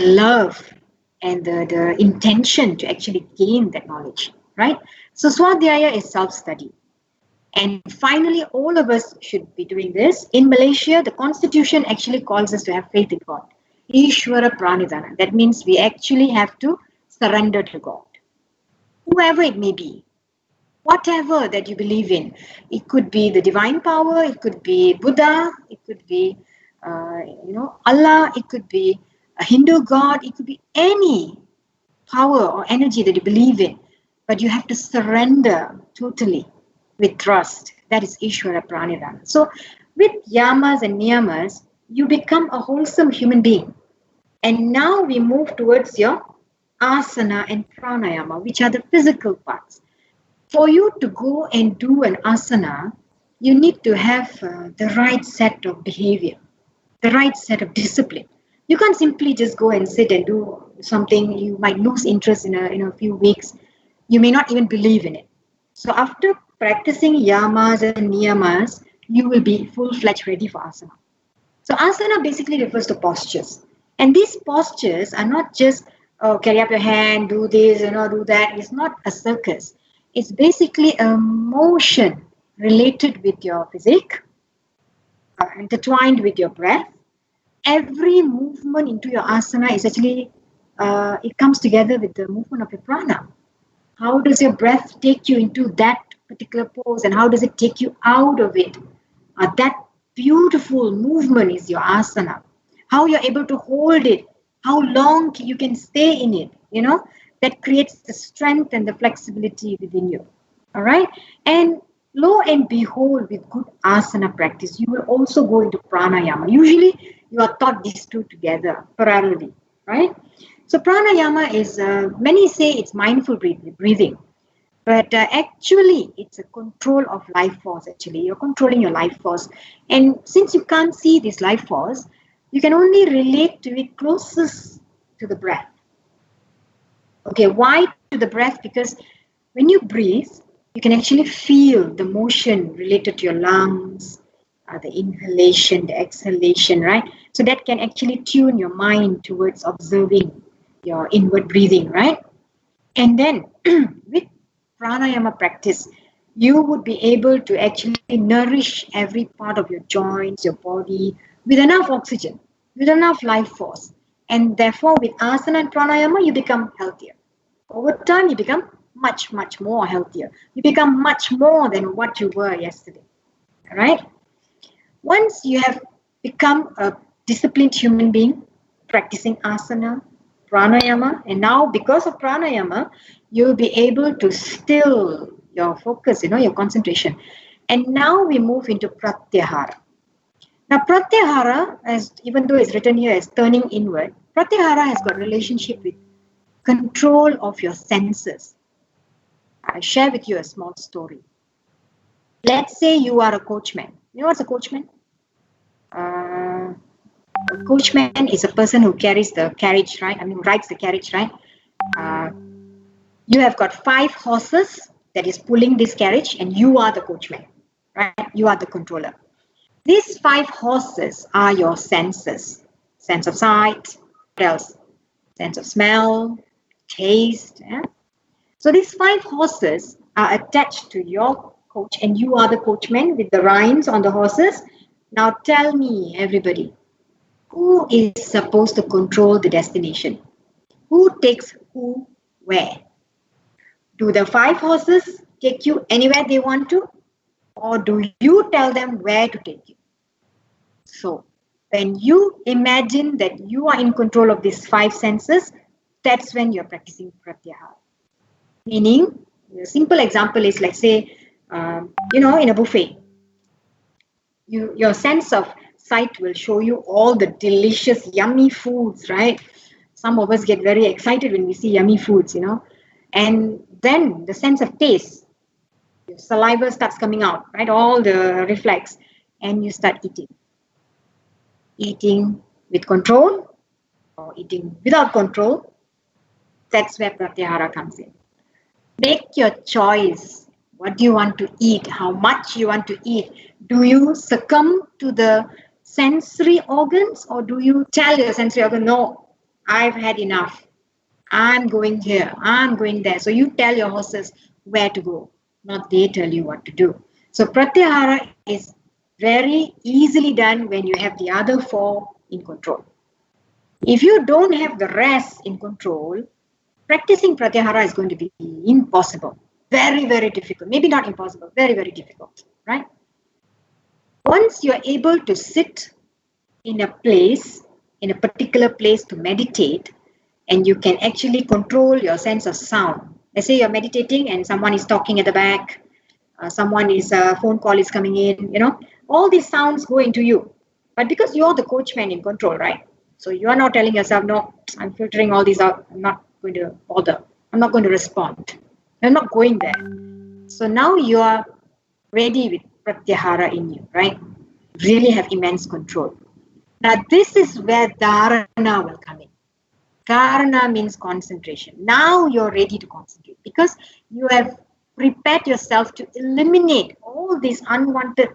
Speaker 1: love and the intention to actually gain that knowledge, right? So Swadhyaya is self-study. And finally, all of us should be doing this. In Malaysia, the constitution actually calls us to have faith in God. Ishwara Pranidhana. That means we actually have to surrender to God. Whoever it may be. Whatever that you believe in. It could be the divine power. It could be Buddha. It could be, Allah. It could be a Hindu God. It could be any power or energy that you believe in. But you have to surrender totally with trust. That is Ishwara Pranidhana. So with yamas and niyamas, you become a wholesome human being. And now we move towards your asana and pranayama, which are the physical parts. For you to go and do an asana, you need to have the right set of behavior, the right set of discipline. You can't simply just go and sit and do something. You might lose interest in a few weeks. You may not even believe in it. So after practicing yamas and niyamas, you will be full-fledged ready for asana. So asana basically refers to postures. And these postures are not just, carry up your hand, do this, do that. It's not a circus. It's basically a motion related with your physique, intertwined with your breath. Every movement into your asana is actually, it comes together with the movement of your prana. How does your breath take you into that particular pose, and how does it take you out of it? That beautiful movement is your asana. How you're able to hold it, how long you can stay in it, that creates the strength and the flexibility within you. All right. And lo and behold, with good asana practice, you will also go into pranayama. Usually, you are taught these two together parallelly, right? So pranayama is, many say it's mindful breathing, but actually it's a control of life force. Actually, you're controlling your life force. And since you can't see this life force, you can only relate to it closest to the breath. Okay, why to the breath? Because when you breathe, you can actually feel the motion related to your lungs, the inhalation, the exhalation, right? So that can actually tune your mind towards observing your inward breathing, right? And then with pranayama practice, you would be able to actually nourish every part of your joints, your body with enough oxygen, with enough life force. And therefore, with asana and pranayama, you become healthier. Over time, you become much, much more healthier. You become much more than what you were yesterday, all right? Once you have become a disciplined human being, practicing asana, pranayama, and now because of pranayama, you'll be able to still your focus, your concentration. And now we move into pratyahara. Now pratyahara, even though it's written here as turning inward, pratyahara has got relationship with control of your senses. I'll share with you a small story. Let's say you are a coachman. You know what's a coachman? A coachman is a person who carries the carriage, right? Rides the carriage, right? You have got 5 horses that is pulling this carriage, and you are the coachman, right? You are the controller. These 5 horses are your senses. Sense of sight, what else? Sense of smell, taste. Yeah? So these 5 horses are attached to your coach, and you are the coachman with the reins on the horses. Now tell me, everybody, who is supposed to control the destination? Who takes who where? Do the 5 horses take you anywhere they want to? Or do you tell them where to take you? So when you imagine that you are in control of these 5 senses, that's when you're practicing pratyahara. Meaning, a simple example is like, say, in a buffet, your sense of sight will show you all the delicious, yummy foods, right? Some of us get very excited when we see yummy foods, And then the sense of taste, your saliva starts coming out, right? All the reflex, and you start eating. Eating with control or eating without control, that's where pratyahara comes in. Make your choice. What do you want to eat? How much you want to eat? Do you succumb to the sensory organs, or do you tell your sensory organ, no, I've had enough. I'm going here. I'm going there. So you tell your horses where to go, not they tell you what to do. So pratyahara is very easily done when you have the other 4 in control. If you don't have the rest in control, practicing pratyahara is going to be impossible. Very, very difficult. Maybe not impossible. Very, very difficult, right? Once you're able to sit in a particular place to meditate, and you can actually control your sense of sound. Let's say you're meditating and someone is talking at the back, a phone call is coming in, all these sounds go into you. But because you're the coachman in control, right? So you are not telling yourself, no, I'm filtering all these out. I'm not going to bother. I'm not going to respond. You're not going there. So now you are ready with pratyahara in you, right? Really have immense control. Now this is where dharana will come in. Dharana means concentration. Now you're ready to concentrate because you have prepared yourself to eliminate all these unwanted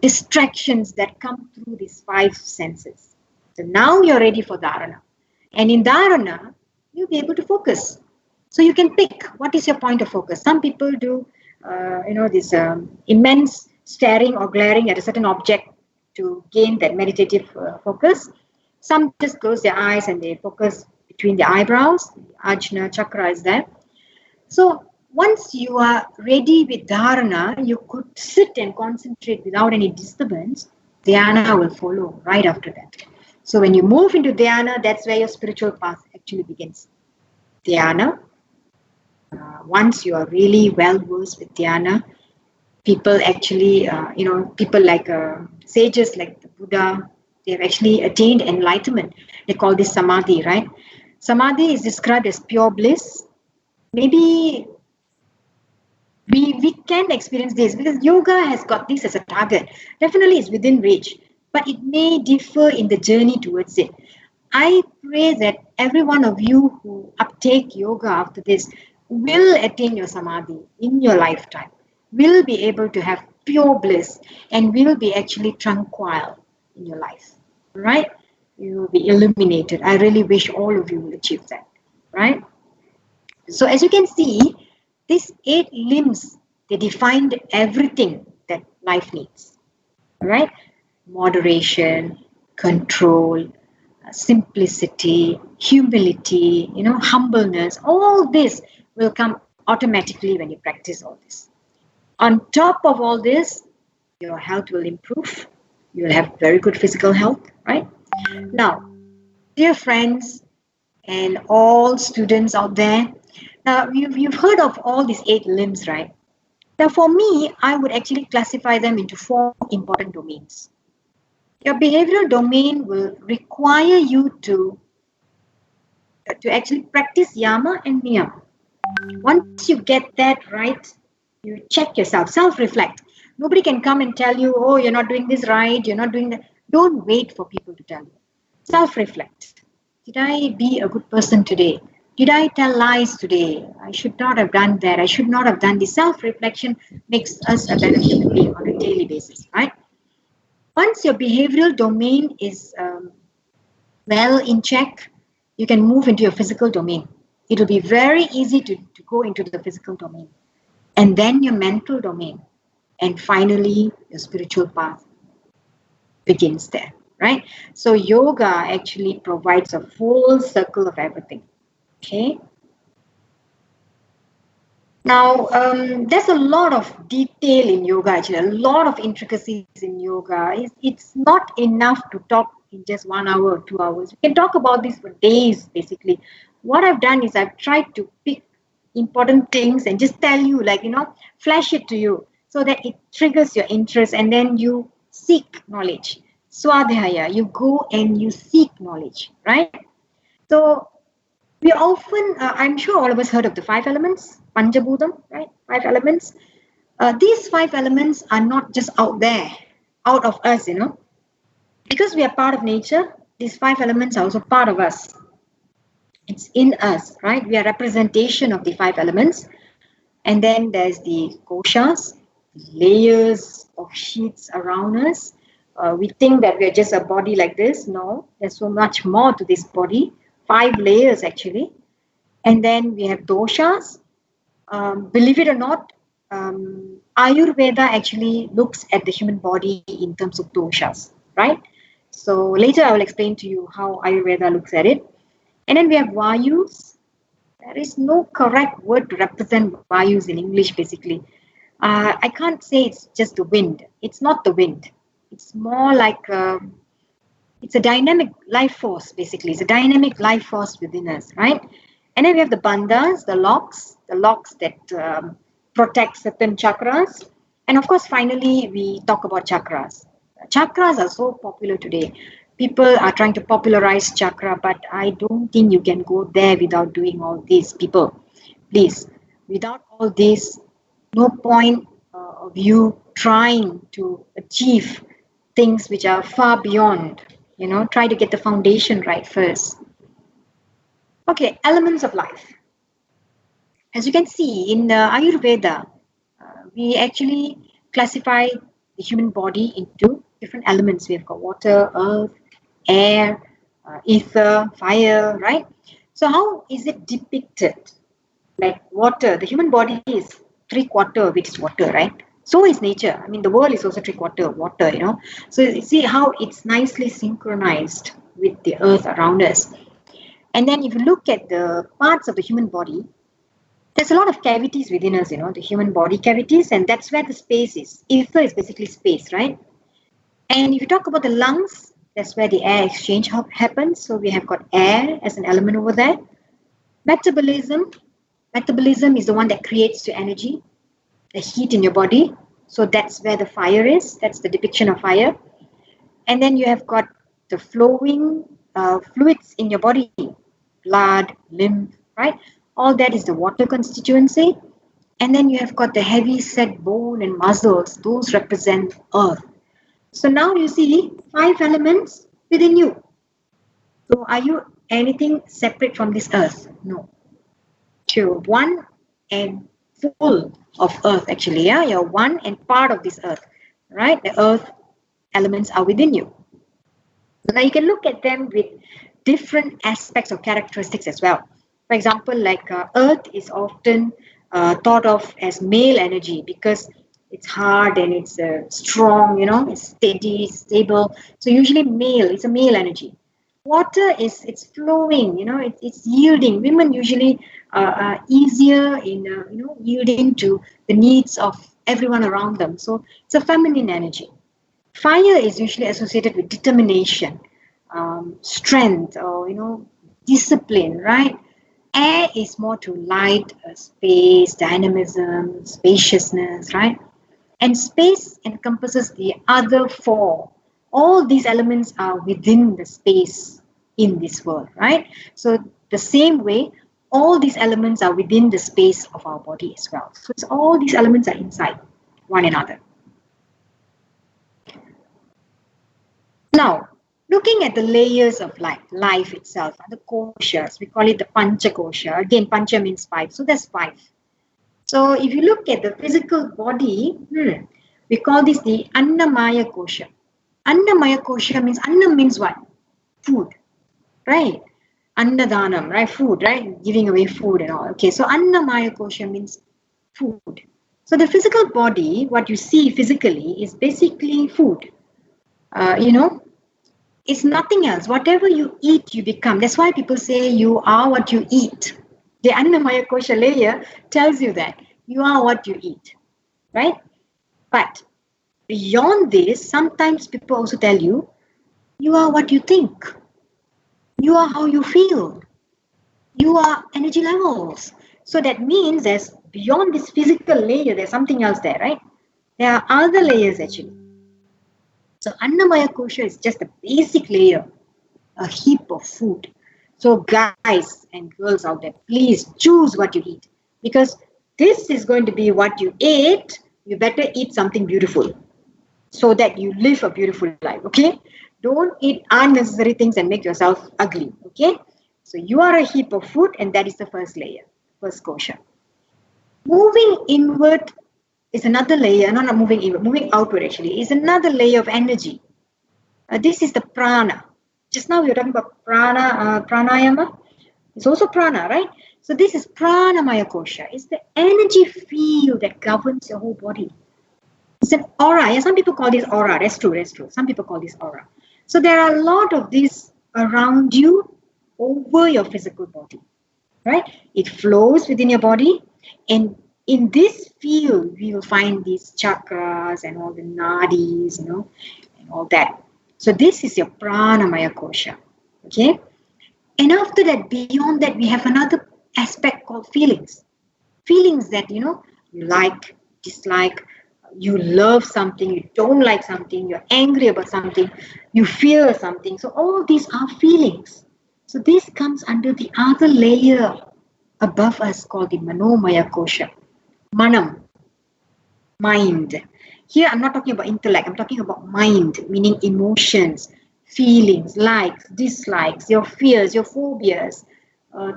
Speaker 1: distractions that come through these five senses. So now you're ready for dharana. And in dharana, you'll be able to focus. So you can pick what is your point of focus. Some people do, this immense staring or glaring at a certain object to gain that meditative focus. Some just close their eyes and they focus between the eyebrows. The Ajna chakra is there. So once you are ready with dharana, you could sit and concentrate without any disturbance. Dhyana will follow right after that. So when you move into dhyana, that's where your spiritual path actually begins. Dhyana. Once you are really well versed with dhyana, people actually, people like sages like the Buddha, they have actually attained enlightenment. They call this samadhi, right? Samadhi is described as pure bliss. Maybe we can experience this because yoga has got this as a target. Definitely it's within reach, but it may differ in the journey towards it. I pray that every one of you who uptake yoga after this will attain your samadhi in your lifetime, will be able to have pure bliss and will be actually tranquil in your life, right? You will be illuminated. I really wish all of you will achieve that, right? So as you can see, these 8 limbs, they defined everything that life needs, right? Moderation, control, simplicity, humility, humbleness, all this will come automatically when you practice all this. On top of all this, your health will improve. You will have very good physical health, right? Now, dear friends and all students out there, now you've heard of all these 8 limbs, right? Now, for me, I would actually classify them into 4 important domains. Your behavioral domain will require you to actually practice yama and niyama. Once you get that right, you check yourself, self-reflect. Nobody can come and tell you, oh, you're not doing this right, you're not doing that. Don't wait for people to tell you. Self-reflect. Did I be a good person today? Did I tell lies today? I should not have done that. I should not have done this. Self-reflection makes us a better human being on a daily basis, right? Once your behavioral domain is well in check, you can move into your physical domain. It will be very easy to go into the physical domain. And then your mental domain. And finally, your spiritual path begins there, right? So yoga actually provides a full circle of everything, okay? Now, there's a lot of detail in yoga, actually, a lot of intricacies in yoga. It's not enough to talk in just 1 hour or 2 hours. We can talk about this for days, basically. What I've done is I've tried to pick important things and just tell you, flash it to you so that it triggers your interest and then you seek knowledge. Swadhyaya, you go and you seek knowledge, right? So we often, I'm sure all of us heard of the 5 elements, Panchabhutam, right? 5 elements. These 5 elements are not just out there, out of us, Because we are part of nature, these 5 elements are also part of us. It's in us, right? We are representation of the 5 elements. And then there's the koshas, layers of sheets around us. We think that we are just a body like this. No, there's so much more to this body. 5 layers actually. And then we have doshas. Believe it or not, Ayurveda actually looks at the human body in terms of doshas, right? So later I will explain to you how Ayurveda looks at it. And then we have vayus. There is no correct word to represent vayus in English, basically. I can't say it's just the wind. It's not the wind. It's more like it's a dynamic life force, basically. It's a dynamic life force within us, right? And then we have the bandhas, the locks that protect certain chakras. And of course, finally, we talk about chakras. Chakras are so popular today. People are trying to popularize chakra, but I don't think you can go there without doing all this, people. Please, without all this, no point of you trying to achieve things which are far beyond, try to get the foundation right first. Okay, elements of life. As you can see in the Ayurveda, we actually classify the human body into different elements. We have got water, earth, air, ether, fire, right? So how is it depicted? Like water, the human body is 3/4 of it is water, right? So is nature. I mean, the world is also 3/4 water, So you see how it's nicely synchronized with the earth around us. And then if you look at the parts of the human body, there's a lot of cavities within us, the human body cavities, and that's where the space is. Ether is basically space, right? And if you talk about the lungs, that's where the air exchange happens. So we have got air as an element over there. Metabolism is the one that creates the energy, the heat in your body. So that's where the fire is. That's the depiction of fire. And then you have got the flowing fluids in your body, blood, lymph, right? All that is the water constituency. And then you have got the heavy set bone and muscles. Those represent earth. So now you see 5 elements within you. So are you anything separate from this earth? No. You're one and full of earth actually. Yeah, you're one and part of this earth, right? The earth elements are within you. So now you can look at them with different aspects or characteristics as well. For example, like earth is often thought of as male energy because it's hard and it's strong, it's steady, stable. So usually it's a male energy. Water it's flowing, it's yielding. Women usually are easier in yielding to the needs of everyone around them. So it's a feminine energy. Fire is usually associated with determination, strength, or discipline, right? Air is more to light, space, dynamism, spaciousness, right? And space encompasses the other 4. All these elements are within the space in this world, right? So the same way, all these elements are within the space of our body as well. So all these elements are inside one another. Now, looking at the layers of life itself, the koshas, we call it the pancha kosha. Again, pancha means 5, so that's 5. So if you look at the physical body, we call this the Annamaya kosha. Annamaya kosha means, Annam means what? Food, right? Annadanam, right? Food, right? Giving away food and all. Okay, so Annamaya kosha means food. So the physical body, what you see physically is basically food. It's nothing else. Whatever you eat, you become. That's why people say you are what you eat. The Annamaya kosha layer tells you that you are what you eat, right? But beyond this, sometimes people also tell you, you are what you think. You are how you feel. You are energy levels. So that means there's beyond this physical layer, there's something else there, right? There are other layers actually. So Annamaya kosha is just a basic layer, a heap of food. So guys and girls out there, please choose what you eat. Because this is going to be what you ate. You better eat something beautiful so that you live a beautiful life, okay? Don't eat unnecessary things and make yourself ugly, okay? So you are a heap of food and that is the first layer, first kosha. Moving inward is another layer, not moving inward, moving outward actually, is another layer of energy. This is the prana. Just now we were talking about pranayama. It's also prana, right? So this is pranamaya kosha. It's the energy field that governs your whole body. It's an aura. Yeah, some people call this aura. That's true. Some people call this aura. So there are a lot of this around you over your physical body, right? It flows within your body, and in this field, we will find these chakras and all the nadis, and all that. So this is your pranamaya kosha, okay? And after that, beyond that, we have another aspect called feelings. Feelings that, you like, dislike, you love something, you don't like something, you're angry about something, you fear something. So all these are feelings. So this comes under the other layer above us called the manomaya kosha. Manam. mind. Here I'm not talking about intellect, I'm talking about mind, meaning emotions, feelings, likes, dislikes, your fears, your phobias,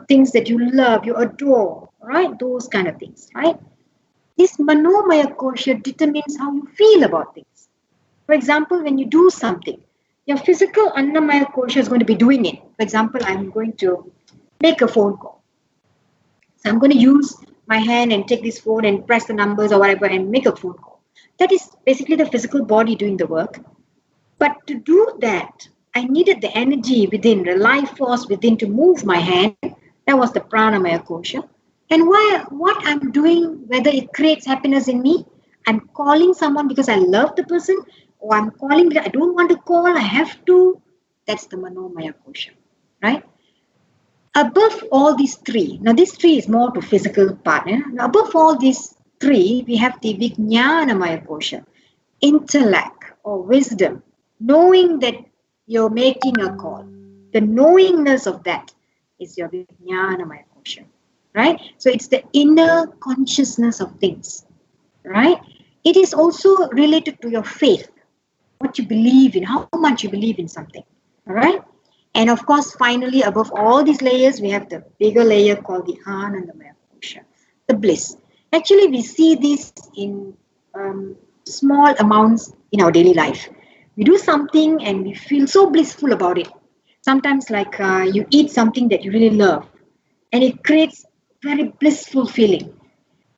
Speaker 1: things that you love, you adore, right? Those kind of things, right? This manomaya kosha determines how you feel about things. For example, when you do something, your physical annamaya kosha is going to be doing it. For example, I'm going to make a phone call. So I'm going to use my hand and take this phone and press the numbers or whatever and make a phone call. That is basically the physical body doing the work. But to do that, I needed the energy within, the life force within to move my hand. That was the pranamaya kosha. And what I'm doing, whether it creates happiness in me, I'm calling someone because I love the person, or I'm calling because I don't want to call, I have to. That's the manomaya kosha, right? Above all these three, now this three is more to physical part. Now above all these three, we have the vijnanamaya kosha, intellect or wisdom, knowing that you're making a call. The knowingness of that is your vijnanamaya kosha, right? So it's the inner consciousness of things, right? It is also related to your faith, what you believe in, how much you believe in something, all right? And of course, finally, above all these layers, we have the bigger layer called the Anandamaya kosha, the bliss. Actually, we see this in small amounts in our daily life. We do something and we feel so blissful about it. Sometimes like you eat something that you really love and it creates very blissful feeling.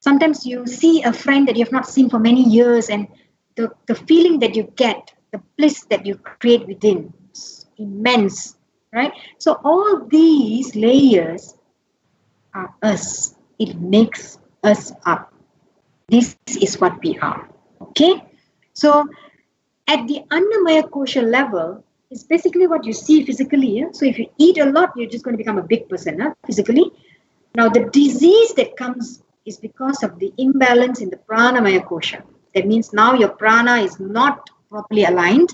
Speaker 1: Sometimes you see a friend that you have not seen for many years and the feeling that you get, the bliss that you create within is immense, right? So all these layers are us. It makes us up. This is what we are. Okay? So at the Annamaya Kosha level, it's basically what you see physically. Yeah? So if you eat a lot, you're just going to become a big person physically. Now the disease that comes is because of the imbalance in the Pranamaya Kosha. That means now your prana is not properly aligned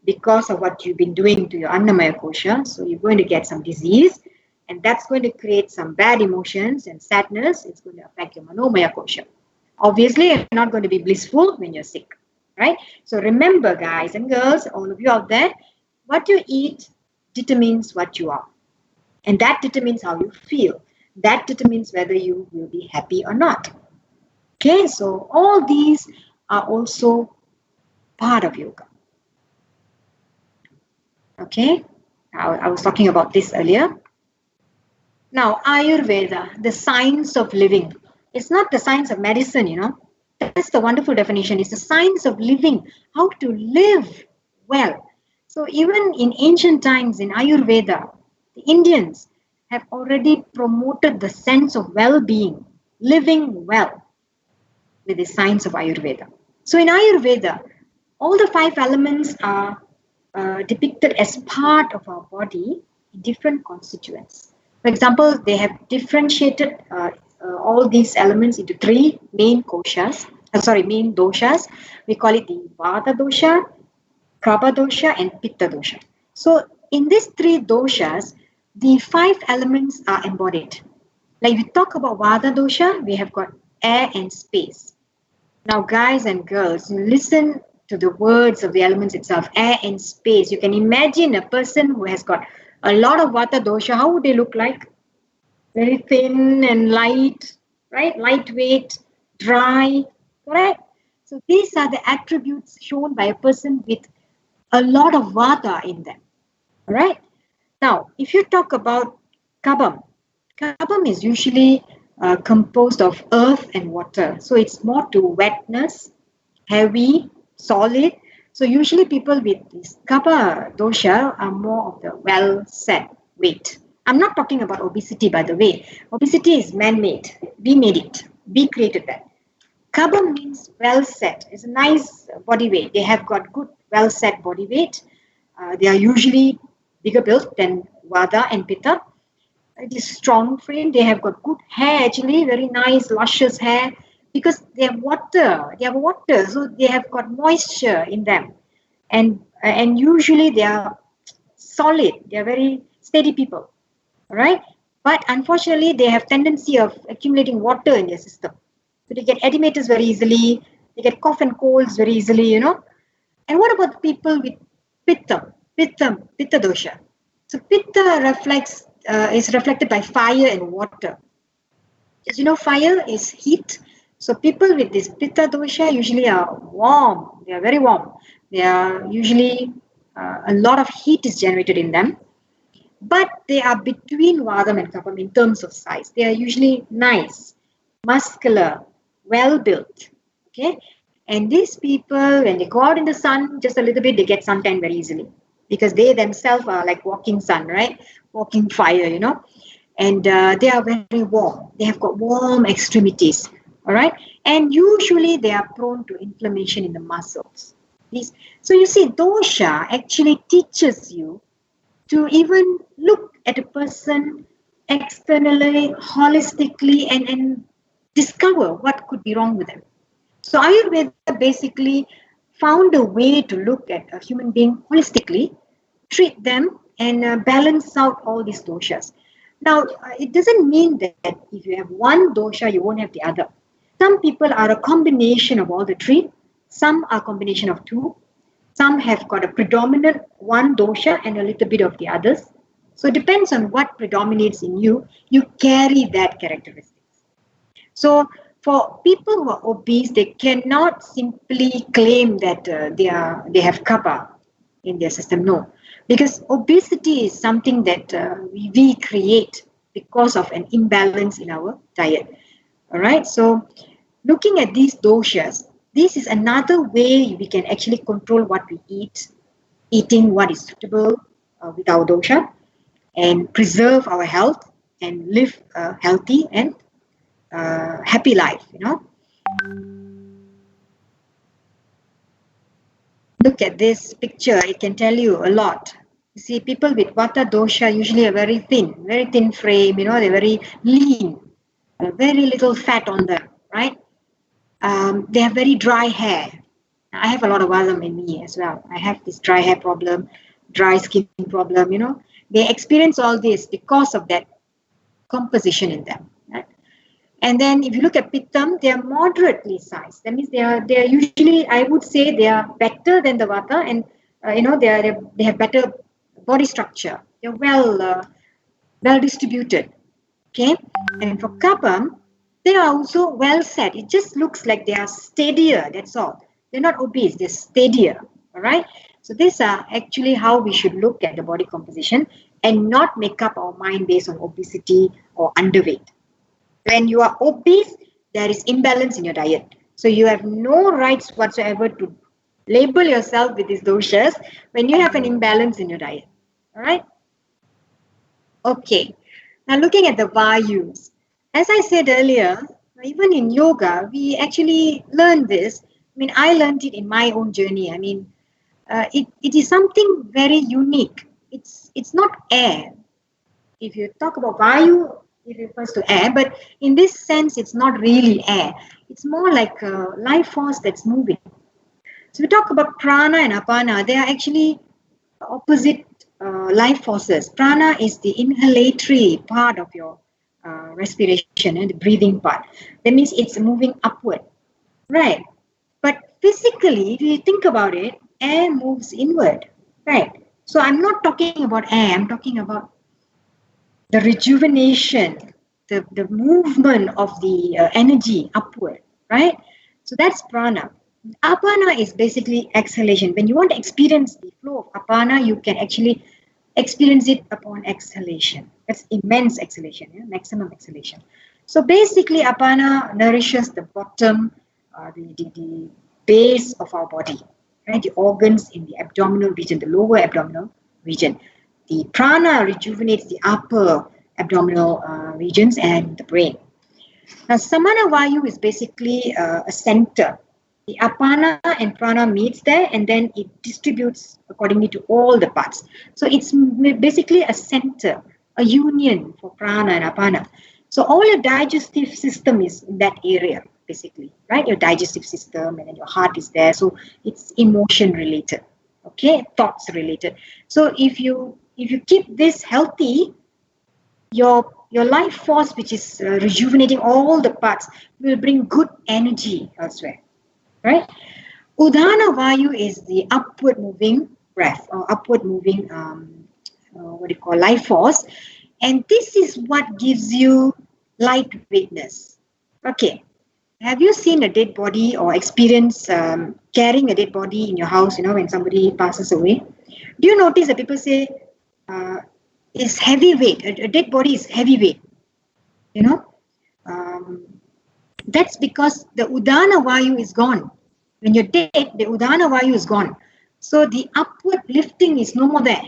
Speaker 1: because of what you've been doing to your Annamaya Kosha. So you're going to get some disease and that's going to create some bad emotions and sadness. It's going to affect your Manomaya Kosha. Obviously, you're not going to be blissful when you're sick, right? So remember, guys and girls, all of you out there, what you eat determines what you are. And that determines how you feel. That determines whether you will be happy or not. Okay, so all these are also part of yoga. Okay, I was talking about this earlier. Now, Ayurveda, the science of living. It's not the science of medicine, you know. That's the wonderful definition. It's the science of living, how to live well. So even in ancient times in Ayurveda, the Indians have already promoted the sense of well-being, living well with the science of Ayurveda. So in Ayurveda, all the 5 elements are depicted as part of our body in different constituents. For example, they have differentiated all these elements into 3 main koshas, main doshas. We call it the Vata dosha, Kapha dosha, and Pitta dosha. So in these 3 doshas, the 5 elements are embodied. Like we talk about Vata dosha, we have got air and space. Now, guys and girls, listen to the words of the elements itself, air and space. You can imagine a person who has got a lot of Vata dosha, how would they look like? Very thin and light, right? Lightweight, dry, correct? So these are the attributes shown by a person with a lot of Vata in them, right? Now, if you talk about Kabam, Kabam is usually composed of earth and water. So it's more to wetness, heavy, solid. So usually people with this Kapha dosha are more of the well-set weight. I'm not talking about obesity, by the way. Obesity is man-made. We made it. We created that. Kabam means well-set. It's a nice body weight. They have got good, well-set body weight. They are usually bigger built than Vata and Pitta. It is strong frame. They have got good hair, actually, very nice, luscious hair, because they have water. They have water, so they have got moisture in them, and usually they are solid. They are very steady people, right? But unfortunately, they have tendency of accumulating water in their system, so they get edematous very easily. They get cough and colds very easily, you know. And what about people with pitta dosha? So pitta is reflected by fire and water. As you know, fire is heat. So people with this pitta dosha usually are warm. They are very warm. They are usually a lot of heat is generated in them. But they are between Vadam and Kapam in terms of size. They are usually nice, muscular, well built. Okay. And these people, when they go out in the sun just a little bit, they get suntan very easily because they themselves are like walking sun, right? Walking fire, you know. And they are very warm. They have got warm extremities, all right? And usually they are prone to inflammation in the muscles. So you see, dosha actually teaches you to even look at a person externally, holistically, and discover what could be wrong with them. So Ayurveda basically found a way to look at a human being holistically, treat them, and balance out all these doshas. Now, it doesn't mean that if you have one dosha, you won't have the other. Some people are a combination of all the three. Some are a combination of two. Some have got a predominant one dosha and a little bit of the others. So it depends on what predominates in you. You carry that characteristics. So for people who are obese, they cannot simply claim that they have kapha in their system. No, because obesity is something that we create because of an imbalance in our diet. All right. So looking at these doshas, this is another way we can actually control what we eat, eating what is suitable with our dosha, and preserve our health and live a healthy and happy life, you know. Look at this picture, it can tell you a lot. You see, people with vata dosha usually are very thin frame, you know, they're very lean, very little fat on them, right? They have very dry hair. I have a lot of vasam in me as well. I have this dry hair problem, dry skin problem, you know. They experience all this because of that composition in them. Right? And then if you look at pittam, they are moderately sized. That means they are usually, I would say, they are better than the vata, and you know, they have better body structure. They're well distributed. Okay, and for kapam, they are also well set. It just looks like they are steadier. That's all. They're not obese. They're steadier. All right. So these are actually how we should look at the body composition and not make up our mind based on obesity or underweight. When you are obese, there is imbalance in your diet. So you have no rights whatsoever to label yourself with these doshas when you have an imbalance in your diet. All right. Okay. Now looking at the vayus. As I said earlier, even in yoga, we actually learn this. I mean, I learned it in my own journey. I mean, it is something very unique. It's not air. If you talk about vayu, it refers to air, but in this sense, it's not really air. It's more like a life force that's moving. So we talk about prana and apana. They are actually opposite life forces. Prana is the inhalatory part of your respiration and the breathing part. That means it's moving upward, right? But physically, if you think about it, air moves inward, right? So I'm not talking about air. I'm talking about the rejuvenation, the movement of the energy upward, right? So that's prana. Apana is basically exhalation. When you want to experience the flow of apana, you can actually experience it upon exhalation. That's immense exhalation, maximum exhalation. So basically, apana nourishes the bottom, the base of our body, right? The organs in the abdominal region, the lower abdominal region. The prana rejuvenates the upper abdominal regions and the brain. Now, samana vayu is basically a center. The apana and prana meets there, and then it distributes accordingly to all the parts. So it's basically a center, a union for prana and apana. So all your digestive system is in that area, basically, right? Your digestive system, and then your heart is there. So it's emotion related, okay, thoughts related. So if you keep this healthy, your life force, which is rejuvenating all the parts, will bring good energy elsewhere. right? Udana Vayu is the upward moving breath or upward moving, life force. And this is what gives you lightweightness. Okay. Have you seen a dead body or experience carrying a dead body in your house, when somebody passes away? Do you notice that people say uh, it's heavy weight, a dead body is heavy weight, you know? Um, that's because the Udana Vayu is gone. When you're dead, the Udana Vayu is gone. So the upward lifting is no more there.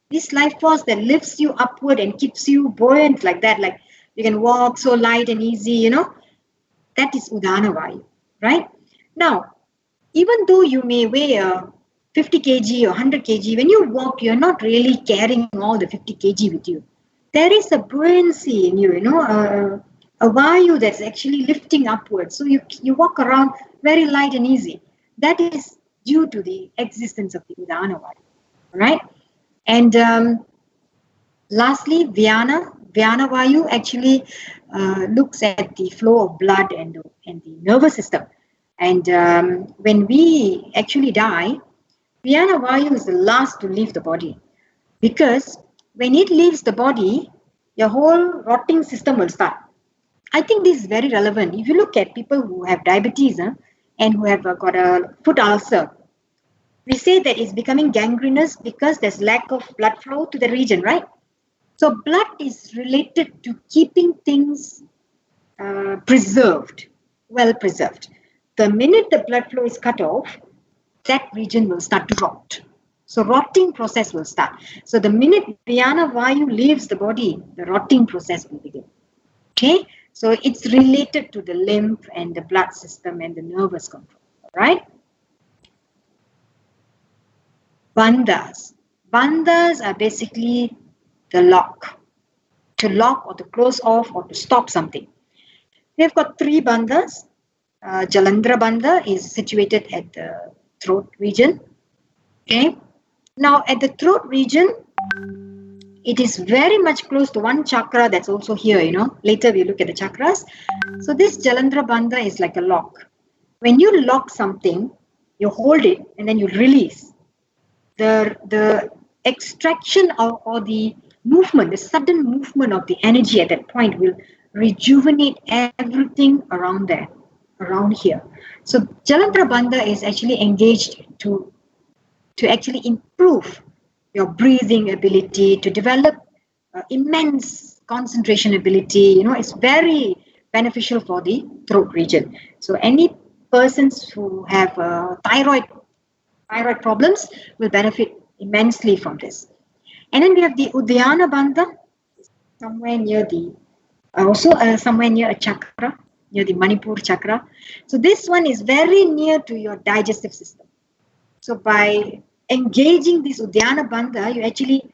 Speaker 1: This life force that lifts you upward and keeps you buoyant like that, like you can walk so light and easy, that is Udana Vayu, right? Now, even though you may weigh 50 kg or 100 kg, when you walk, you're not really carrying all the 50 kg with you. There is a buoyancy in you, a vayu that's actually lifting upwards. So you walk around very light and easy. That is due to the existence of the Udana Vayu, right? And lastly, Vyana Vayu actually looks at the flow of blood and the nervous system. And when we actually die, Vyana Vayu is the last to leave the body, because when it leaves the body, your whole rotting system will start. I think this is very relevant. If you look at people who have diabetes and who have got a foot ulcer, we say that it's becoming gangrenous because there's lack of blood flow to the region, right? So blood is related to keeping things preserved, well preserved. The minute the blood flow is cut off, that region will start to rot. So rotting process will start. So the minute Vyana Vayu leaves the body, the rotting process will begin. Okay? So it's related to the lymph and the blood system and the nervous control. All right? Bandhas. Bandhas are basically the lock. To lock or to close off or to stop something. We've got 3 bandhas. Jalandhara bandha is situated at the throat region. Okay. Now at the throat region, it is very much close to one chakra that's also here, Later we look at the chakras. So this Jalandhara bandha is like a lock. When you lock something, you hold it and then you release. The extraction or the movement, the sudden movement of the energy at that point will rejuvenate everything around there, around here. So Jalandhara bandha is actually engaged to actually improve your breathing ability, to develop immense concentration ability. It's very beneficial for the throat region. So any persons who have thyroid problems will benefit immensely from this. And then we have the Uddiyana Bandha, somewhere near somewhere near a chakra, near the Manipur chakra. So this one is very near to your digestive system. So by engaging this Uddiyana Bandha, you actually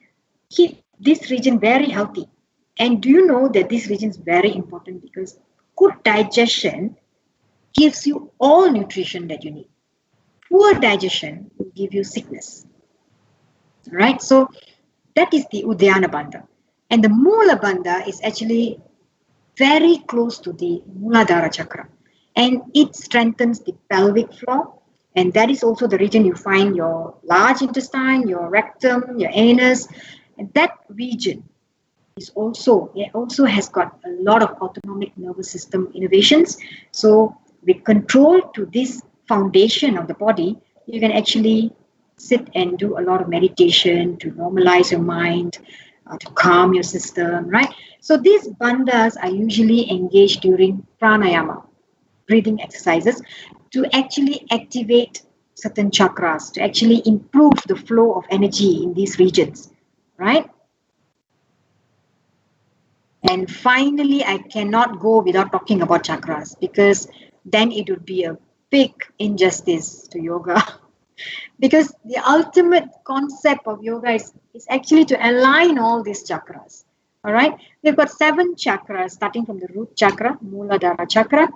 Speaker 1: keep this region very healthy. And do you know that this region is very important because good digestion gives you all nutrition that you need. Poor digestion will give you sickness. Right? So that is the Uddiyana Bandha. And the Mula Bandha is actually very close to the Muladhara chakra. And it strengthens the pelvic floor. And that is also the region you find your large intestine, your rectum, your anus. And that region is also has got a lot of autonomic nervous system innervations. So with control to this foundation of the body, you can actually sit and do a lot of meditation to normalize your mind, to calm your system, right? So these bandhas are usually engaged during pranayama, breathing exercises, to actually activate certain chakras, to actually improve the flow of energy in these regions, right? And finally, I cannot go without talking about chakras, because then it would be a big injustice to yoga. Because the ultimate concept of yoga is actually to align all these chakras. All right, we've got 7 chakras, starting from the root chakra, Muladhara chakra,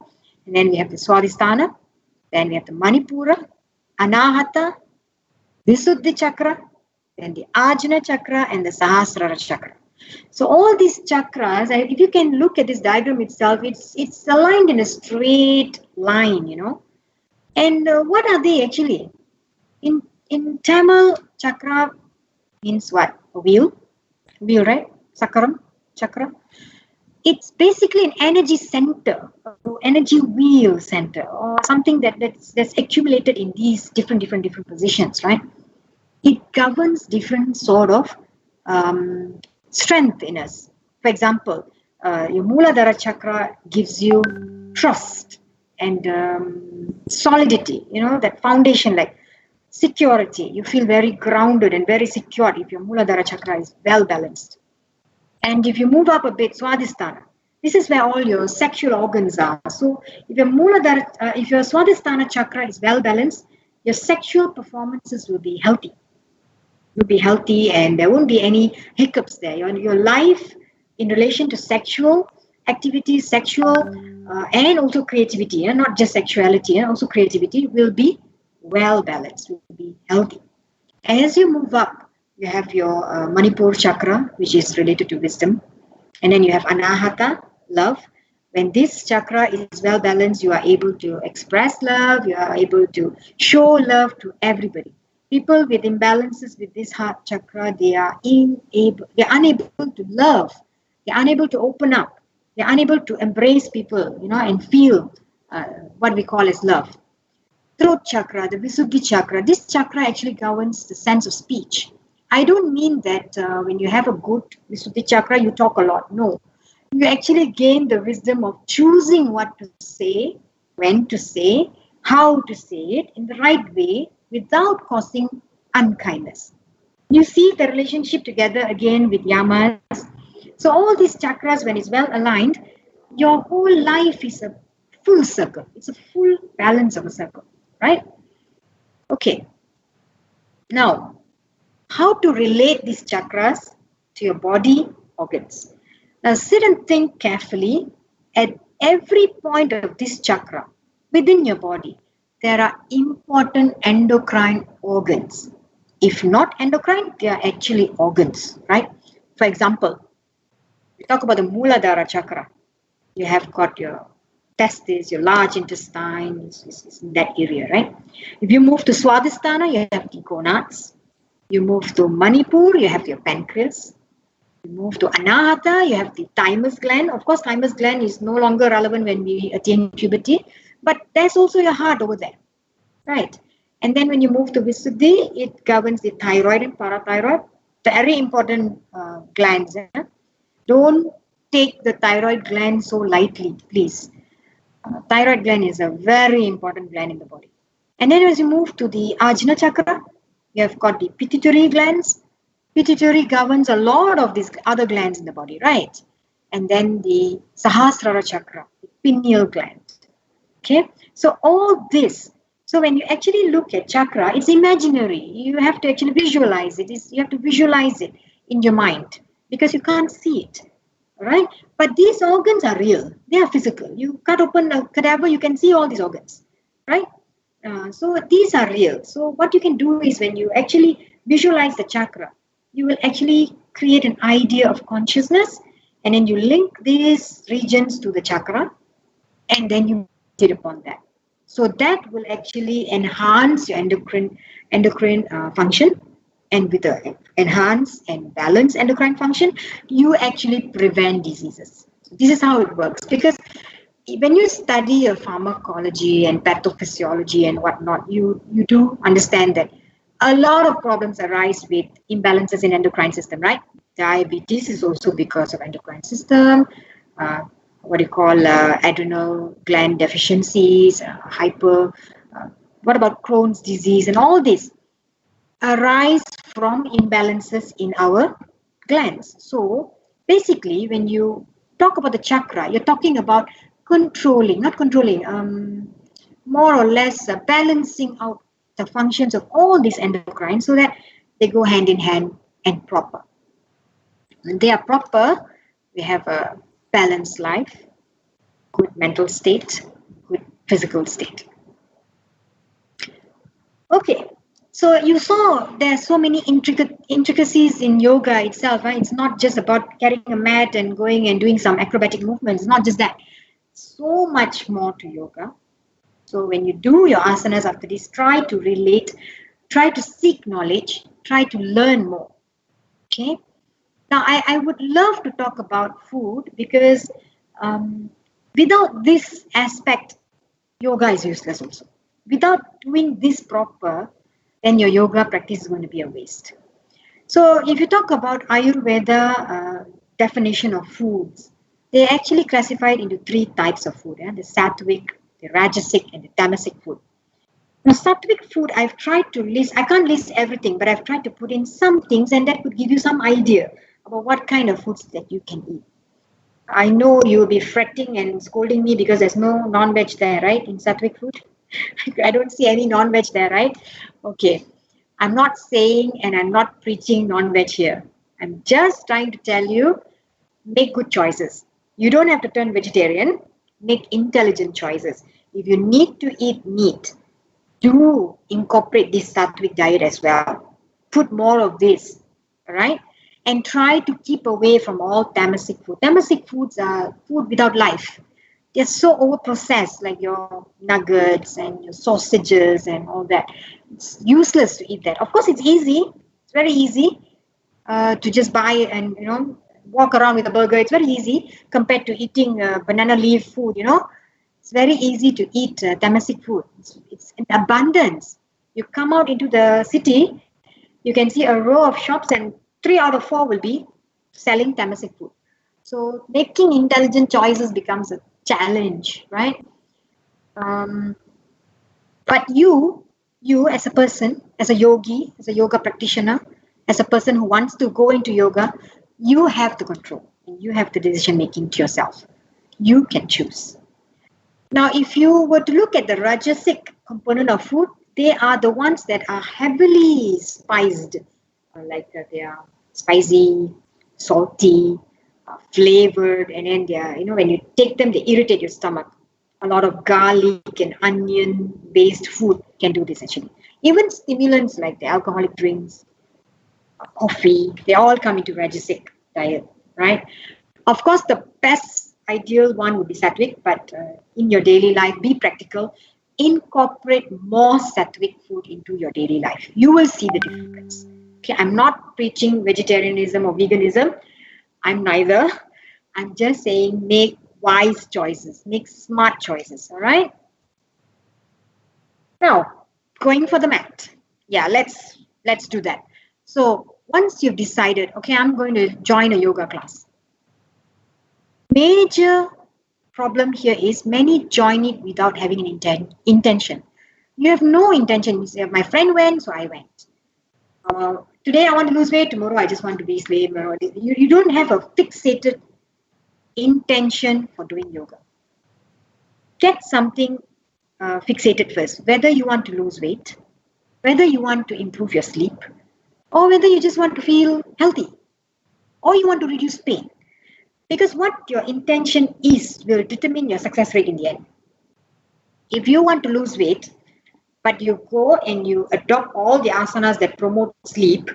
Speaker 1: and then we have the Swadhisthana, then we have the Manipura, Anahata, Visuddhi chakra, then the Ajna chakra, and the Sahasrara chakra. So all these chakras, if you can look at this diagram itself, it's aligned in a straight line, And what are they actually? In Tamil, chakra means what? A wheel, right? Sakaram, chakra. It's basically an energy center, energy wheel center, or something that's accumulated in these different positions, right? It governs different sort of strength in us. For example, your Muladhara chakra gives you trust and solidity, that foundation, like security. You feel very grounded and very secure if your Muladhara chakra is well balanced. And if you move up a bit, Swadhisthana, this is where all your sexual organs are. So if your if your Swadhisthana chakra is well balanced, your sexual performances will be healthy. You'll be healthy and there won't be any hiccups there. Your life in relation to sexual activity, and also creativity, not just sexuality, and also creativity will be well balanced, will be healthy. As you move up, you have your Manipur chakra, which is related to wisdom. And then you have Anahata, love. When this chakra is well balanced, you are able to express love, you are able to show love to everybody. People with imbalances with this heart chakra, they are unable to love, they're unable to open up, they're unable to embrace people, and feel what we call as love. Throat chakra, the Visuddhi chakra, this chakra actually governs the sense of speech. I don't mean that when you have a good Visuddhi chakra, you talk a lot. No, you actually gain the wisdom of choosing what to say, when to say, how to say it in the right way without causing unkindness. You see the relationship together again with yamas. So all these chakras, when it's well aligned, your whole life is a full circle. It's a full balance of a circle, right? Okay. Now, how to relate these chakras to your body organs. Now sit and think carefully. At every point of this chakra within your body, there are important endocrine organs. If not endocrine, they are actually organs, right? For example, we talk about the Muladhara chakra. You have got your testes, your large intestine, is in that area, right? If you move to Swadhisthana, you have the gonads. You move to Manipur, you have your pancreas. You move to Anahata, you have the thymus gland. Of course, thymus gland is no longer relevant when we attain puberty, but there's also your heart over there, right? And then when you move to Visuddhi, it governs the thyroid and parathyroid, very important glands. Don't take the thyroid gland so lightly, please. Thyroid gland is a very important gland in the body. And then as you move to the Ajna chakra, you have got the pituitary glands. Pituitary governs a lot of these other glands in the body, right? And then the Sahasrara chakra, the pineal gland. Okay, so all this. So when you actually look at chakra, it's imaginary. You have to actually visualize it. You have to visualize it in your mind because you can't see it, right? But these organs are real. They are physical. You cut open a cadaver, you can see all these organs, right? So these are real. So what you can do is when you actually visualize the chakra, you will actually create an idea of consciousness, and then you link these regions to the chakra, and then you meditate upon that. So that will actually enhance your endocrine function, and with the enhance and balance endocrine function, you actually prevent diseases. This is how it works, because when you study pharmacology and pathophysiology and whatnot, you do understand that a lot of problems arise with imbalances in endocrine system, right? Diabetes is also because of endocrine system. Adrenal gland deficiencies, what about Crohn's disease, and all this arise from imbalances in our glands. So basically, when you talk about the chakra, you're talking about more or less balancing out the functions of all these endocrines so that they go hand in hand and proper. When they are proper, we have a balanced life, good mental state, good physical state. Okay, so you saw there's so many intricacies in yoga itself, right? It's not just about carrying a mat and going and doing some acrobatic movements. It's not just that. So much more to yoga. So when you do your asanas after this, try to relate, try to seek knowledge, try to learn more. Okay. Now I would love to talk about food because without this aspect, yoga is useless also. Without doing this proper, then your yoga practice is going to be a waste. So if you talk about Ayurveda definition of foods, they actually classified into 3 types of food. The sattvic, the rajasic, and the tamasic food. Now, sattvic food, I've tried to list, I can't list everything, but I've tried to put in some things and that could give you some idea about what kind of foods that you can eat. I know you'll be fretting and scolding me because there's no non-veg there, right, in sattvic food? I don't see any non-veg there, right? Okay. I'm not saying and I'm not preaching non-veg here. I'm just trying to tell you, make good choices. You don't have to turn vegetarian. Make intelligent choices. If you need to eat meat, do incorporate this sattvic diet as well. Put more of this, all right? And try to keep away from all tamasic food. Tamasic foods are food without life. They're so over-processed, like your nuggets and your sausages and all that. It's useless to eat that. Of course, it's easy. It's very easy to just buy and, walk around with a burger. It's very easy compared to eating banana leaf food, It's very easy to eat tamasic food. It's in abundance. You come out into the city, you can see a row of shops and 3 out of 4 will be selling tamasic food. So making intelligent choices becomes a challenge, right? But you as a person, as a yogi, as a yoga practitioner, as a person who wants to go into yoga, you have the control and you have the decision making to yourself. You can choose. Now, if you were to look at the rajasic component of food, they are the ones that are heavily spiced, like they are spicy, salty, flavored, and then they are, when you take them, they irritate your stomach. A lot of garlic and onion-based food can do this actually. Even stimulants like the alcoholic drinks, coffee, they all come into rajasic diet, right? Of course, the best ideal one would be sattvic, but in your daily life, be practical. Incorporate more sattvic food into your daily life. You will see the difference. Okay, I'm not preaching vegetarianism or veganism. I'm neither. I'm just saying make wise choices, make smart choices, all right? Now, going for the mat. Yeah, let's do that. So once you've decided, okay, I'm going to join a yoga class. Major problem here is many join it without having an intention. You have no intention. You say, my friend went, so I went. Today I want to lose weight, tomorrow I just want to be slim. You don't have a fixated intention for doing yoga. Get something fixated first, whether you want to lose weight, whether you want to improve your sleep, or whether you just want to feel healthy, or you want to reduce pain. Because what your intention is will determine your success rate in the end. If you want to lose weight, but you go and you adopt all the asanas that promote sleep,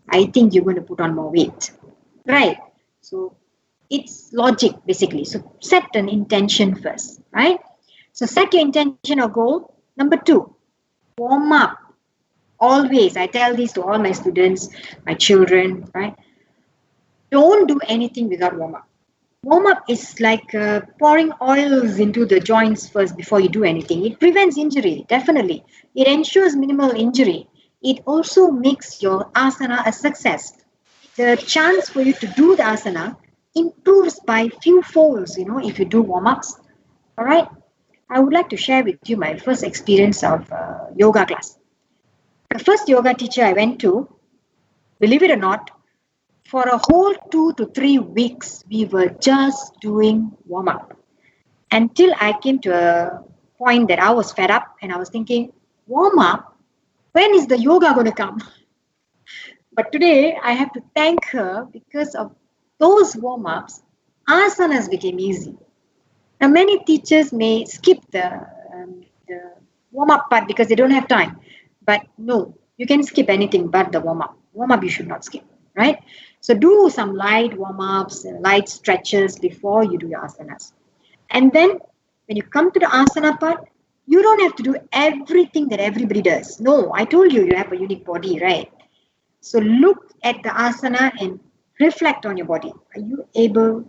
Speaker 1: I think you're going to put on more weight, right? So it's logic basically. So set an intention first, right? So set your intention or goal. Number 2, warm up. Always, I tell this to all my students, my children, right? Don't do anything without warm up. Warm up is like pouring oils into the joints first before you do anything. It prevents injury, definitely. It ensures minimal injury. It also makes your asana a success. The chance for you to do the asana improves by few folds, if you do warm-ups. All right. I would like to share with you my first experience of yoga class. The first yoga teacher I went to, believe it or not, for a whole 2 to 3 weeks, we were just doing warm-up. Until I came to a point that I was fed up and I was thinking, warm-up? When is the yoga going to come? But today, I have to thank her because of those warm-ups, asanas became easy. Now, many teachers may skip the warm-up part because they don't have time. But no, you can skip anything but the warm-up. Warm-up you should not skip, right? So do some light warm-ups, light stretches before you do your asanas. And then when you come to the asana part, You don't have to do everything that everybody does. No, I told you you have a unique body, right? So look at the asana and reflect on your body. Are you able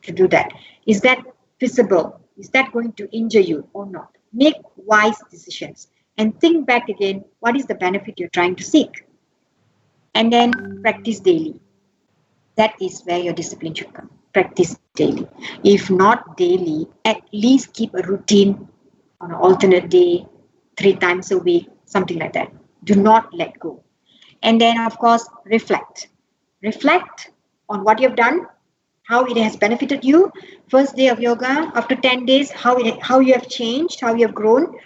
Speaker 1: to do that? Is that feasible? Is that going to injure you or not? Make wise decisions and think back again, what is the benefit you're trying to seek? And then practice daily. That is where your discipline should come. Practice daily. If not daily, at least keep a routine on an alternate day, 3 times a week, something like that. Do not let go. And then, of course, reflect. Reflect on what you've done, how it has benefited you. First day of yoga, after 10 days, how you have changed, how you have grown.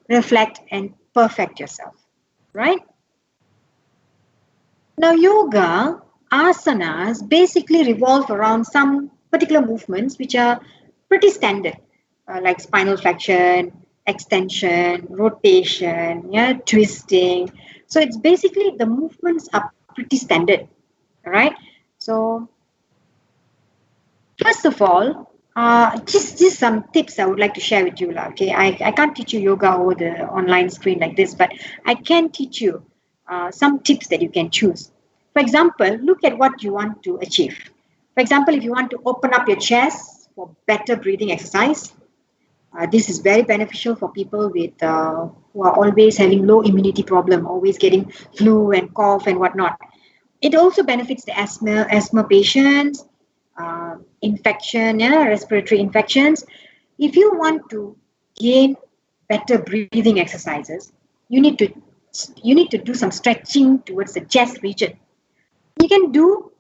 Speaker 1: Reflect and perfect yourself, right? Now, yoga, asanas basically revolve around some particular movements which are pretty standard, like spinal flexion, extension, rotation, yeah, twisting. So it's basically the movements are pretty standard, all right? So first of all, just some tips I would like to share with you. Okay, I can't teach you yoga over the online screen like this, but I can teach you some tips that you can choose. For example, look at what you want to achieve. For example, if you want to open up your chest for better breathing exercise, this is very beneficial for people with who are always having low immunity problem, always getting flu and cough and whatnot. It also benefits the asthma patients, infection, yeah, respiratory infections. If you want to gain better breathing exercises, you need to do some stretching towards the chest region. You can do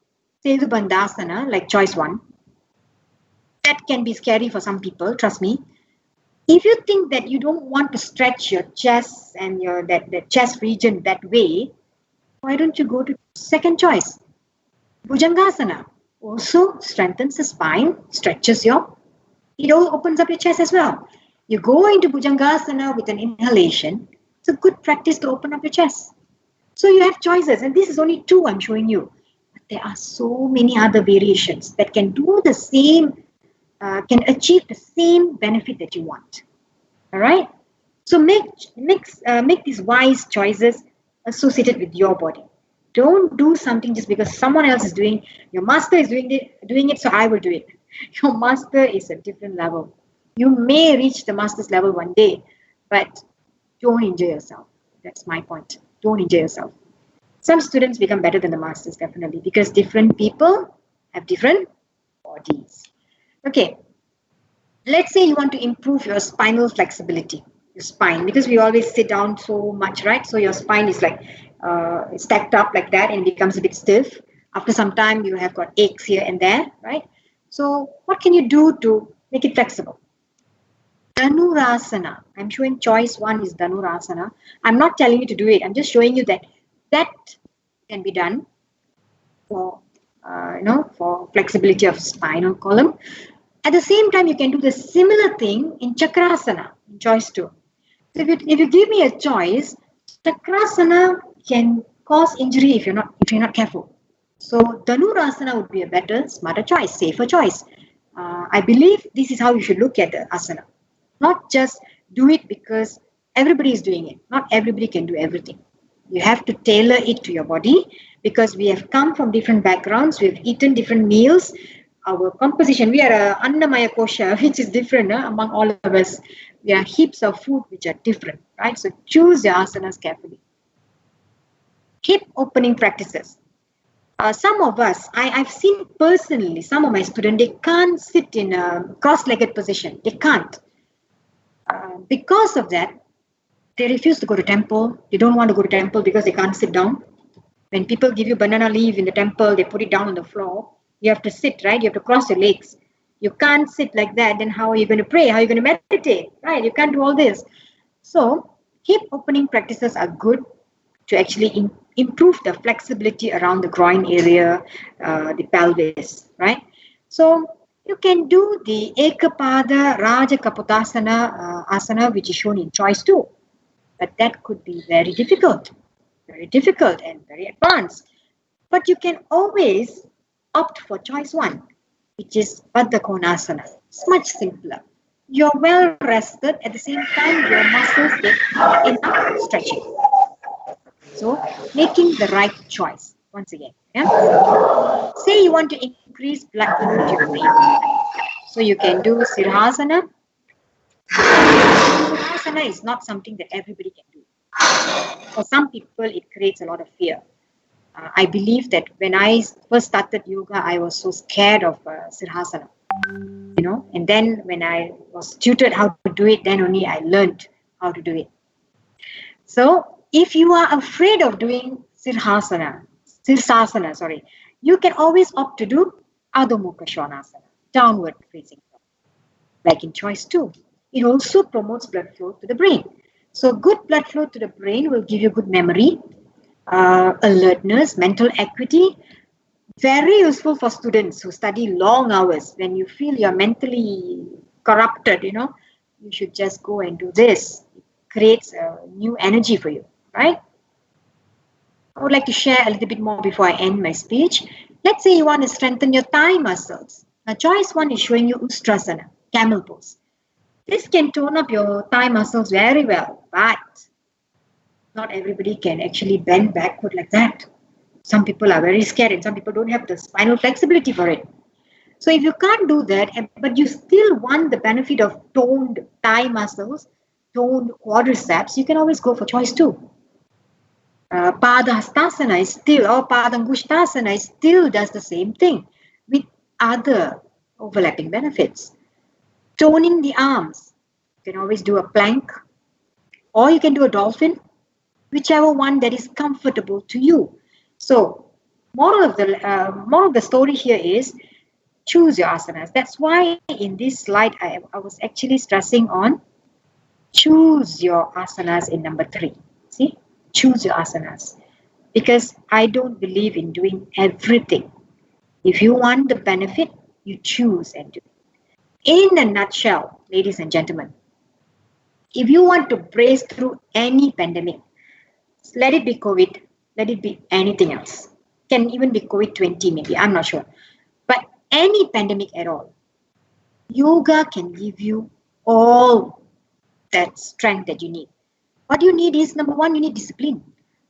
Speaker 1: Sedu Bandhasana like choice one. That can be scary for some people, trust me. If you think that you don't want to stretch your chest and your that chest region that way, why don't you go to second choice? Bhujangasana also strengthens the spine, stretches it all opens up your chest as well. You go into Bhujangasana with an inhalation. It's a good practice to open up your chest. So you have choices, and this is only two I'm showing you. But there are so many other variations that can do the same, can achieve the same benefit that you want. All right. So make these wise choices associated with your body. Don't do something just because someone else is doing. Your master is doing it, so I will do it. Your master is a different level. You may reach the master's level one day, but don't injure yourself. That's my point. Don't injure yourself. Some students become better than the masters, definitely, because different people have different bodies. Okay, let's say you want to improve your spinal flexibility, your spine, because we always sit down so much, right? So your spine is like stacked up like that and becomes a bit stiff. After some time, you have got aches here and there, right? So what can you do to make it flexible? Dhanurasana. I'm showing choice one is Dhanurasana. I'm not telling you to do it. I'm just showing you that can be done for for flexibility of spinal column. At the same time, you can do the similar thing in Chakrasana, in choice two. So if you give me a choice, Chakrasana can cause injury if you're not careful. So Dhanurasana would be a better, smarter choice, safer choice. I believe this is how you should look at the asana. Not just do it because everybody is doing it. Not everybody can do everything. You have to tailor it to your body because we have come from different backgrounds. We've eaten different meals. Our composition, we are a Annamaya Kosha, which is different among all of us. We are heaps of food which are different, right? So choose your asanas carefully. Hip opening practices. Some of us, I've seen personally, some of my students, they can't sit in a cross-legged position. They can't. Because of that, they refuse to go to temple. They don't want to go to temple because they can't sit down. When people give you banana leaf in the temple, they put it down on the floor. You have to sit, right? You have to cross your legs. You can't sit like that. Then how are you going to pray? How are you going to meditate? Right? You can't do all this. So hip opening practices are good to actually improve the flexibility around the groin area, the pelvis, right? So you can do the Ekapada Raja Kapotasana asana, which is shown in choice 2. But that could be very difficult and very advanced. But you can always opt for choice 1, which is Baddha Konasana. It's much simpler. you're well rested, at the same time your muscles get enough stretching. So making the right choice once again. Yeah? Say you want to increase blood flow to your brain. So you can do Sirsasana. Sirsasana is not something that everybody can do. For some people, it creates a lot of fear. I believe that when I first started yoga, I was so scared of Sirsasana. And then when I was tutored how to do it, then only I learned how to do it. So if you are afraid of doing Sirsasana, you can always opt to do Adho Mukha Svanasana, downward facing dog, like in choice 2. It also promotes blood flow to the brain. So good blood flow to the brain will give you good memory, alertness, mental acuity. Very useful for students who study long hours. When you feel you're mentally corrupted, you should just go and do this. It creates a new energy for you, right? I would like to share a little bit more before I end my speech. Let's say you want to strengthen your thigh muscles. Now, choice 1 is showing you Ustrasana, camel pose. This can tone up your thigh muscles very well, but not everybody can actually bend backward like that. Some people are very scared and some people don't have the spinal flexibility for it. So if you can't do that, but you still want the benefit of toned thigh muscles, toned quadriceps, you can always go for choice 2. Padahastasana is still, or Padangushtasana is still does the same thing with other overlapping benefits. Toning the arms, you can always do a plank, or you can do a dolphin, whichever one that is comfortable to you. So, moral of the story here is choose your asanas. That's why in this slide I was actually stressing on choose your asanas in number 3. See, choose your asanas, because I don't believe in doing everything. If you want the benefit, you choose and do. In a nutshell, ladies and gentlemen, if you want to brace through any pandemic, let it be COVID, let it be anything else. Can even be COVID-20 maybe, I'm not sure. But any pandemic at all, yoga can give you all that strength that you need. What you need is, number 1, you need discipline.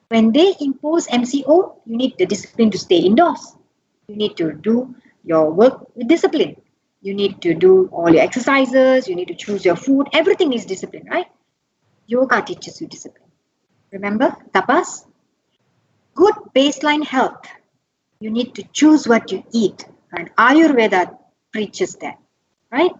Speaker 1: When they impose MCO, you need the discipline to stay indoors. You need to do your work with discipline. You need to do all your exercises, you need to choose your food, everything is discipline, right? Yoga teaches you discipline. Remember, tapas? Good baseline health. You need to choose what you eat, and Ayurveda preaches that, right?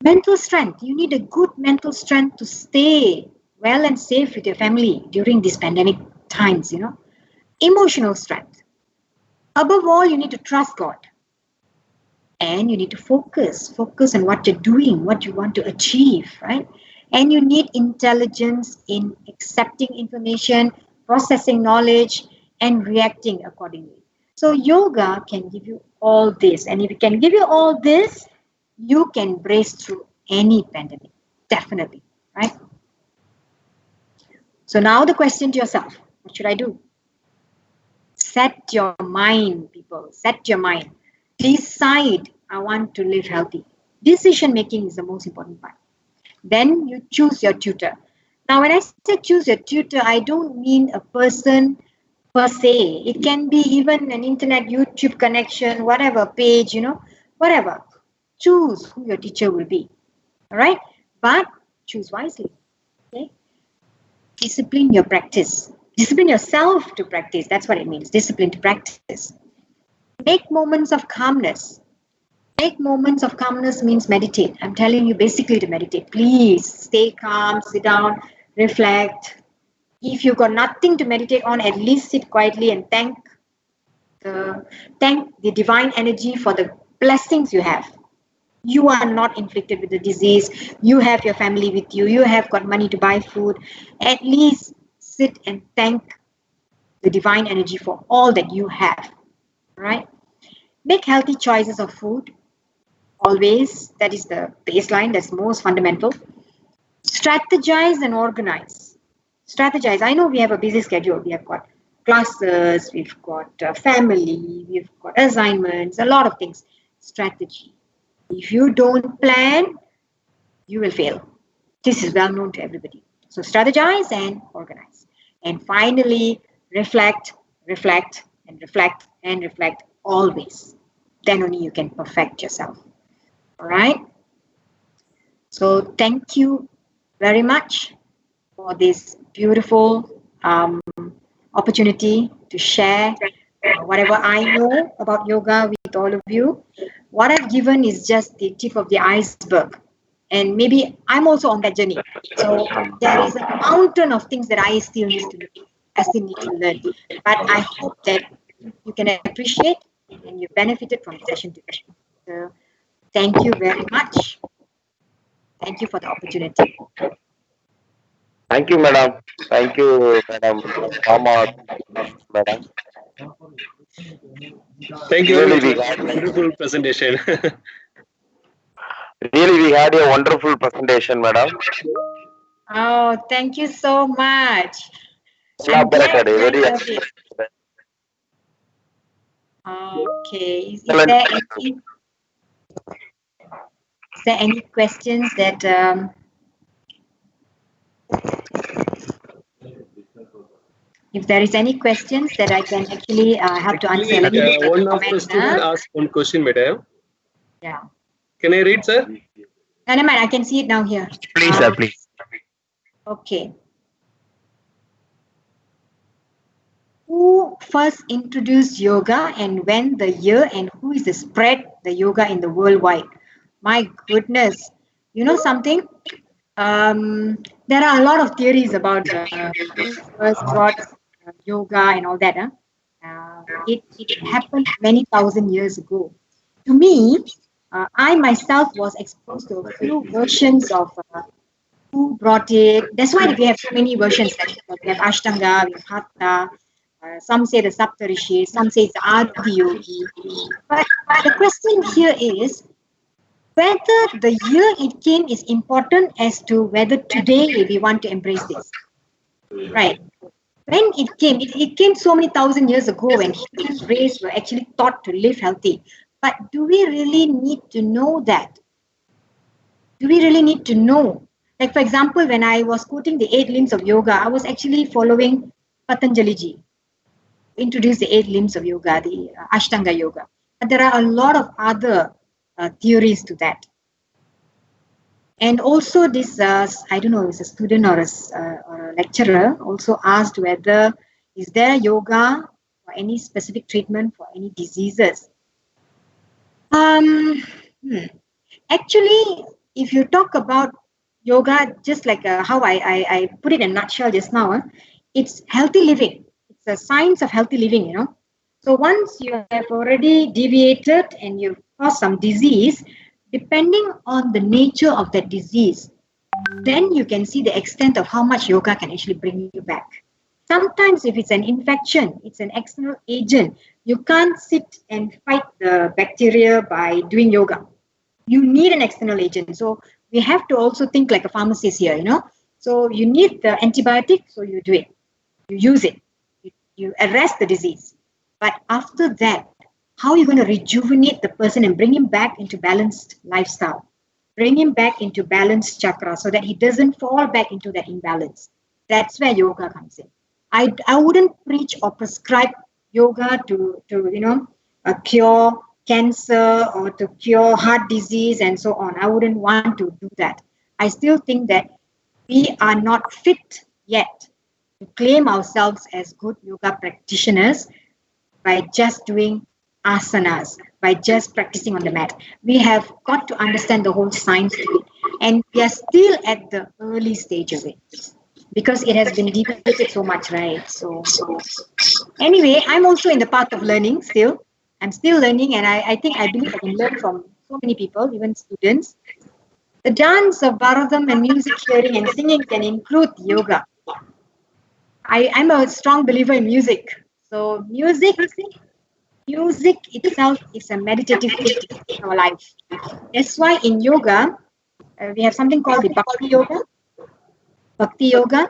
Speaker 1: Mental strength. You need a good mental strength to stay well and safe with your family during these pandemic times, Emotional strength. Above all, you need to trust God. And you need to focus on what you're doing, what you want to achieve, right? And you need intelligence in accepting information, processing knowledge, and reacting accordingly. So yoga can give you all this. And if it can give you all this, you can brace through any pandemic, definitely, right? So now the question to yourself, what should I do? Set your mind, people, set your mind. Decide, I want to live healthy. Decision making is the most important part. Then you choose your tutor. Now, when I say choose your tutor, I don't mean a person per se. It can be even an internet, YouTube connection, whatever page, whatever. Choose who your teacher will be. All right? But choose wisely. Okay? Discipline your practice. Discipline yourself to practice. That's what it means. Discipline to practice. Make moments of calmness. Make moments of calmness means meditate. I'm telling you basically to meditate. Please stay calm, sit down, reflect. If you've got nothing to meditate on, at least sit quietly and thank the divine energy for the blessings you have. You are not inflicted with the disease. You have your family with you. You have got money to buy food. At least sit and thank the divine energy for all that you have. Right? Make healthy choices of food. Always, that is the baseline, that's most fundamental. Strategize and organize. Strategize. I know we have a busy schedule. We have got classes, we've got family, we've got assignments, a lot of things. Strategy. If you don't plan, you will fail. This is well known to everybody. So strategize and organize. And finally, reflect, reflect, and reflect, and reflect always. Then only you can perfect yourself. All right. So thank you very much for this beautiful opportunity to share whatever I know about yoga with all of you. What I've given is just the tip of the iceberg. And maybe I'm also on that journey. So there is a mountain of things that I still need to learn. But I hope that you can appreciate and you benefited from the session today. So thank you very much. Thank you for the opportunity.
Speaker 2: Thank you, madam. Thank you, madam. Mama, madam.
Speaker 3: Thank you very
Speaker 2: Really,
Speaker 3: much,
Speaker 2: we
Speaker 3: madam.
Speaker 2: had
Speaker 3: Wonderful presentation.
Speaker 2: really we had a wonderful presentation, madam.
Speaker 1: Oh, thank you so much. I'm
Speaker 2: Elaborated,
Speaker 1: glad I
Speaker 2: very
Speaker 1: love it. Okay. Is
Speaker 2: excellent.
Speaker 1: there any questions that if there is any questions that I can actually have to answer? Let me
Speaker 3: Actually,
Speaker 1: look at the
Speaker 3: one of the
Speaker 1: comments.
Speaker 3: students asked one question, madam.
Speaker 1: Yeah.
Speaker 3: Can I read, sir?
Speaker 1: No, never mind. I can see it now here.
Speaker 2: Please, sir, please.
Speaker 1: Okay. Who first introduced yoga and when the year, and who is the spread the yoga in the worldwide? My goodness. You know something? There are a lot of theories about who first brought yoga and all that. It happened many thousand years ago. To me, I myself was exposed to a few versions of who brought it. That's why we have so many versions. Like we have Ashtanga, we have Hatha. Some say the Saptarishi, some say it's the Adi Yogi. But the question here is whether the year it came is important as to whether today we want to embrace this. Right. When it came so many thousand years ago when human race were actually taught to live healthy. But do we really need to know that? Do we really need to know? Like, for example, when I was quoting the 8 limbs of yoga, I was actually following Patanjali ji, introduced the 8 limbs of yoga, the Ashtanga yoga. But there are a lot of other theories to that. And also this, I don't know, it's a student or a lecturer also asked whether is there yoga for any specific treatment for any diseases? Actually, if you talk about yoga, just like how I put it in a nutshell just now, it's healthy living. It's a science of healthy living, you know. So once you have already deviated and you've caused some disease, depending on the nature of that disease, then you can see the extent of how much yoga can actually bring you back. Sometimes if it's an infection, it's an external agent, you can't sit and fight the bacteria by doing yoga. You need an external agent. So we have to also think like a pharmacist here, you know. So you need the antibiotic, so you do it. You use it. You arrest the disease. But after that, how are you going to rejuvenate the person and bring him back into balanced lifestyle? Bring him back into balanced chakra so that he doesn't fall back into that imbalance. That's where yoga comes in. I wouldn't preach or prescribe yoga to cure cancer or to cure heart disease and so on. I wouldn't want to do that. I still think that we are not fit yet to claim ourselves as good yoga practitioners by just doing asanas, by just practicing on the mat. We have got to understand the whole science to it. And we are still at the early stage of it because it has been debated so much, right? So anyway, I'm also in the path of learning still. I'm still learning, and I believe I can learn from so many people, even students. The dance of Bharadam and music hearing and singing can include yoga. I'm a strong believer in music. So music itself is a meditative thing in our life. That's why in yoga, we have something called the Bhakti Yoga,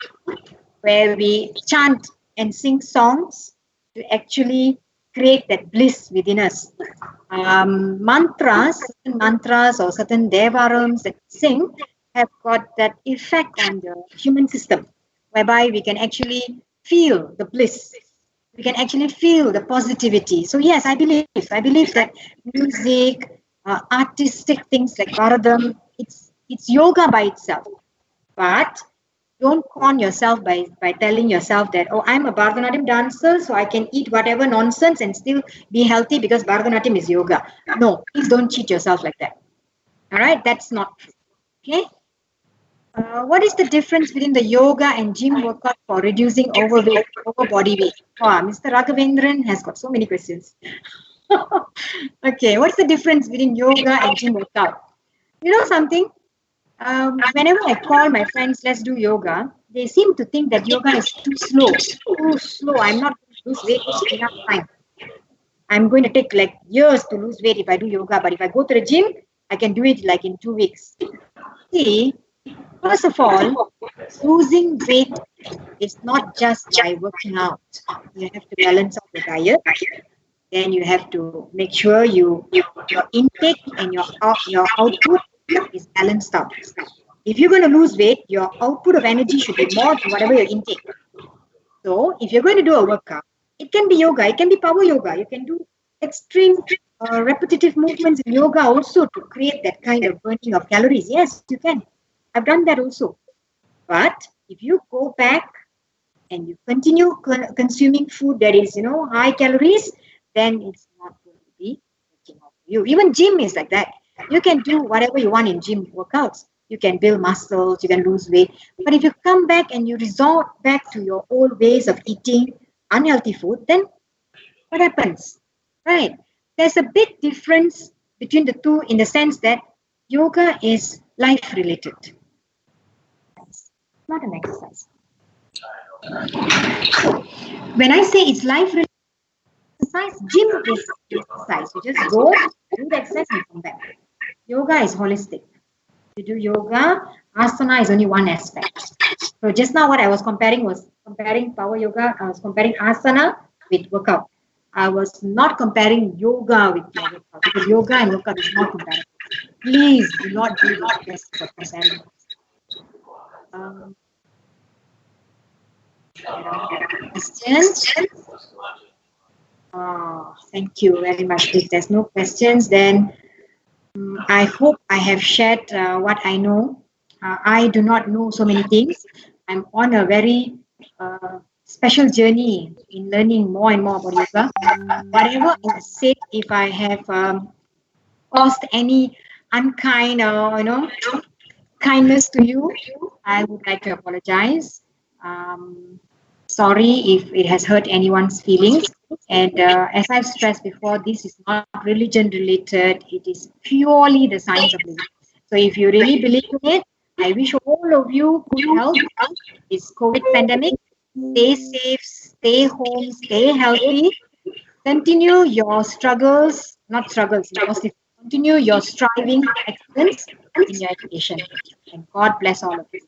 Speaker 1: where we chant and sing songs to actually create that bliss within us. Mantras or certain devarams that sing, have got that effect on the human system, whereby we can actually feel the bliss. We can actually feel the positivity. So yes, I believe that music, artistic things like Bharadam, it's yoga by itself. But don't con yourself by telling yourself that, oh, I'm a Bharatanatyam dancer, so I can eat whatever nonsense and still be healthy because Bharatanatyam is yoga. No, please don't cheat yourself like that. All right, that's not true. Okay. What is the difference between the yoga and gym workout for reducing overweight, over body weight? Wow, Mr. Raghavendran has got so many questions. Okay, what's the difference between yoga and gym workout? You know something? Whenever I call my friends, let's do yoga, they seem to think that yoga is too slow. Too slow. I'm not going to lose weight in enough time. I'm going to take like years to lose weight if I do yoga, but if I go to the gym, I can do it like in 2 weeks. See, first of all, losing weight is not just by working out. You have to balance out your diet. Then you have to make sure your intake and your output is balanced out. If you're going to lose weight, your output of energy should be more than whatever your intake. So if you're going to do a workout, it can be yoga, it can be power yoga. You can do extreme repetitive movements in yoga also to create that kind of burning of calories. Yes, you can. I've done that also. But if you go back and you continue consuming food that is, high calories, then it's not going to be working out for you. Even gym is like that. You can do whatever you want in gym workouts. You can build muscles, you can lose weight. But if you come back and you resort back to your old ways of eating unhealthy food, then what happens? Right? There's a big difference between the two in the sense that yoga is life related. It's not an exercise. When I say it's life related exercise, gym is exercise. You just go, do the exercise and come back. Yoga is holistic. You do yoga, asana is only one aspect. So just now what I was comparing power yoga, I was comparing asana with workout. I was not comparing yoga with my workout because yoga and workout is not comparable. Please do not do that best of comparing. Questions? Thank you very much. If there's no questions, then I hope I have shared what I know. I do not know so many things. I'm on a very special journey in learning more and more about yoga. Whatever I said, if I have caused any unkind kindness to you, I would like to apologize. Sorry if it has hurt anyone's feelings. And as I've stressed before, this is not religion related. It is purely the science of living. So if you really believe in it, I wish all of you good health. This COVID pandemic, stay safe, stay home, stay healthy. Continue your struggles, not struggles, mostly continue your striving excellence in your education. And God bless all of you.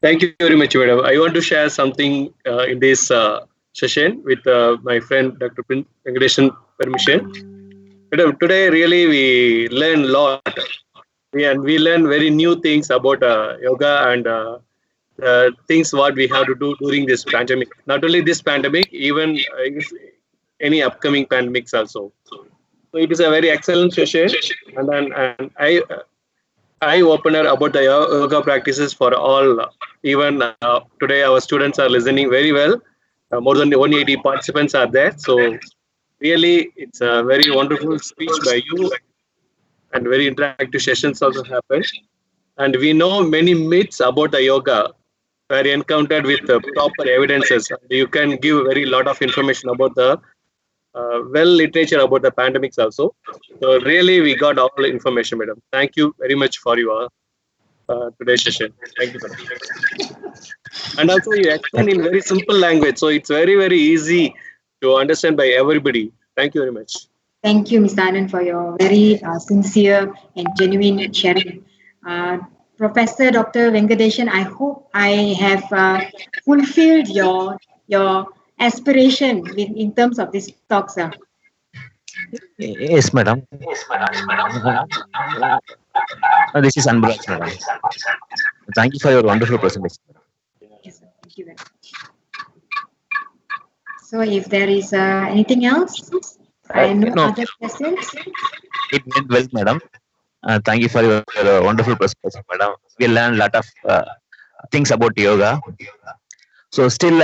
Speaker 3: Thank you very much, madam. I want to share something in this session with my friend Dr. Venkadeshan permission. Madam, today really we learn a lot. We learn very new things about yoga and things what we have to do during this pandemic. Not only this pandemic, even any upcoming pandemics also. So it is a very excellent session, and I opener about the yoga practices for all. Even today, our students are listening very well. More than 180 participants are there. So really, it's a very wonderful speech by you, and very interactive sessions also happen. And we know many myths about the yoga were encountered with proper evidences. You can give very lot of information about the literature about the pandemics also. So really, we got all the information, madam. Thank you very much for your today's session. Thank you, madam. And also, you explain in very simple language, so it's very, very easy to understand by everybody. Thank you very much.
Speaker 1: Thank you, Mr. Anand, for your very sincere and genuine sharing. Professor Dr. Venkadeshan, I hope I have fulfilled your aspiration in terms of this talk, sir.
Speaker 4: Yes, madam. This is Anburaj, madam. Thank you for your wonderful presentation.
Speaker 1: Yes, sir. Thank you very much. So if there is anything else, no
Speaker 4: No,
Speaker 1: other questions?
Speaker 4: it went well, madam. Thank you for your wonderful presentation, madam. We learned a lot of things about yoga. So still,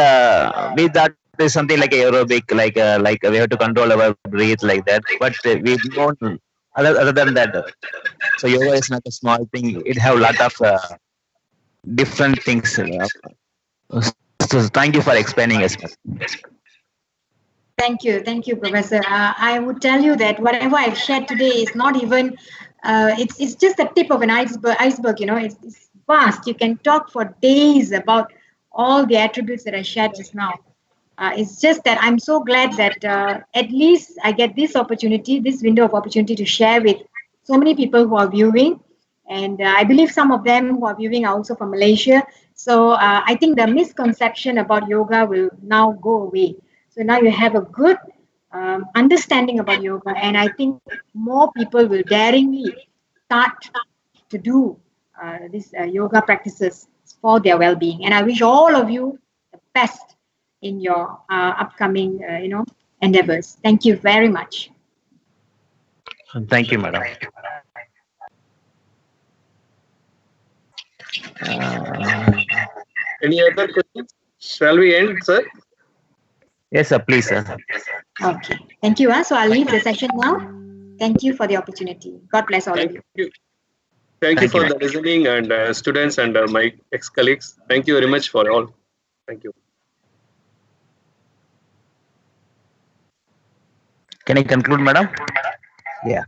Speaker 4: we thought there's something like aerobic, like we have to control our breath like that. But we don't. Other than that, so yoga is not a small thing. It have a lot of different things. So thank you for explaining us.
Speaker 1: Thank you, Professor. I would tell you that whatever I've shared today is not even, it's just the tip of an iceberg, it's vast. You can talk for days about all the attributes that I shared just now. It's just that I'm so glad that at least I get this opportunity, this window of opportunity to share with so many people who are viewing. And I believe some of them who are viewing are also from Malaysia. So I think the misconception about yoga will now go away. So now you have a good understanding about yoga. And I think more people will daringly start to do these yoga practices for their well-being. And I wish all of you the best in your upcoming, endeavors. Thank you very much.
Speaker 4: Thank you, madam.
Speaker 3: Any other questions? Shall we end, sir?
Speaker 4: Yes, sir. Please, sir.
Speaker 1: Okay. Thank you. So I'll leave the session now. Thank you for the opportunity. God bless all of you.
Speaker 3: Thank you
Speaker 4: Thank you,
Speaker 3: for the listening, and students and my ex-colleagues. Thank you very much for all. Thank you.
Speaker 4: Can I conclude, madam? Yeah.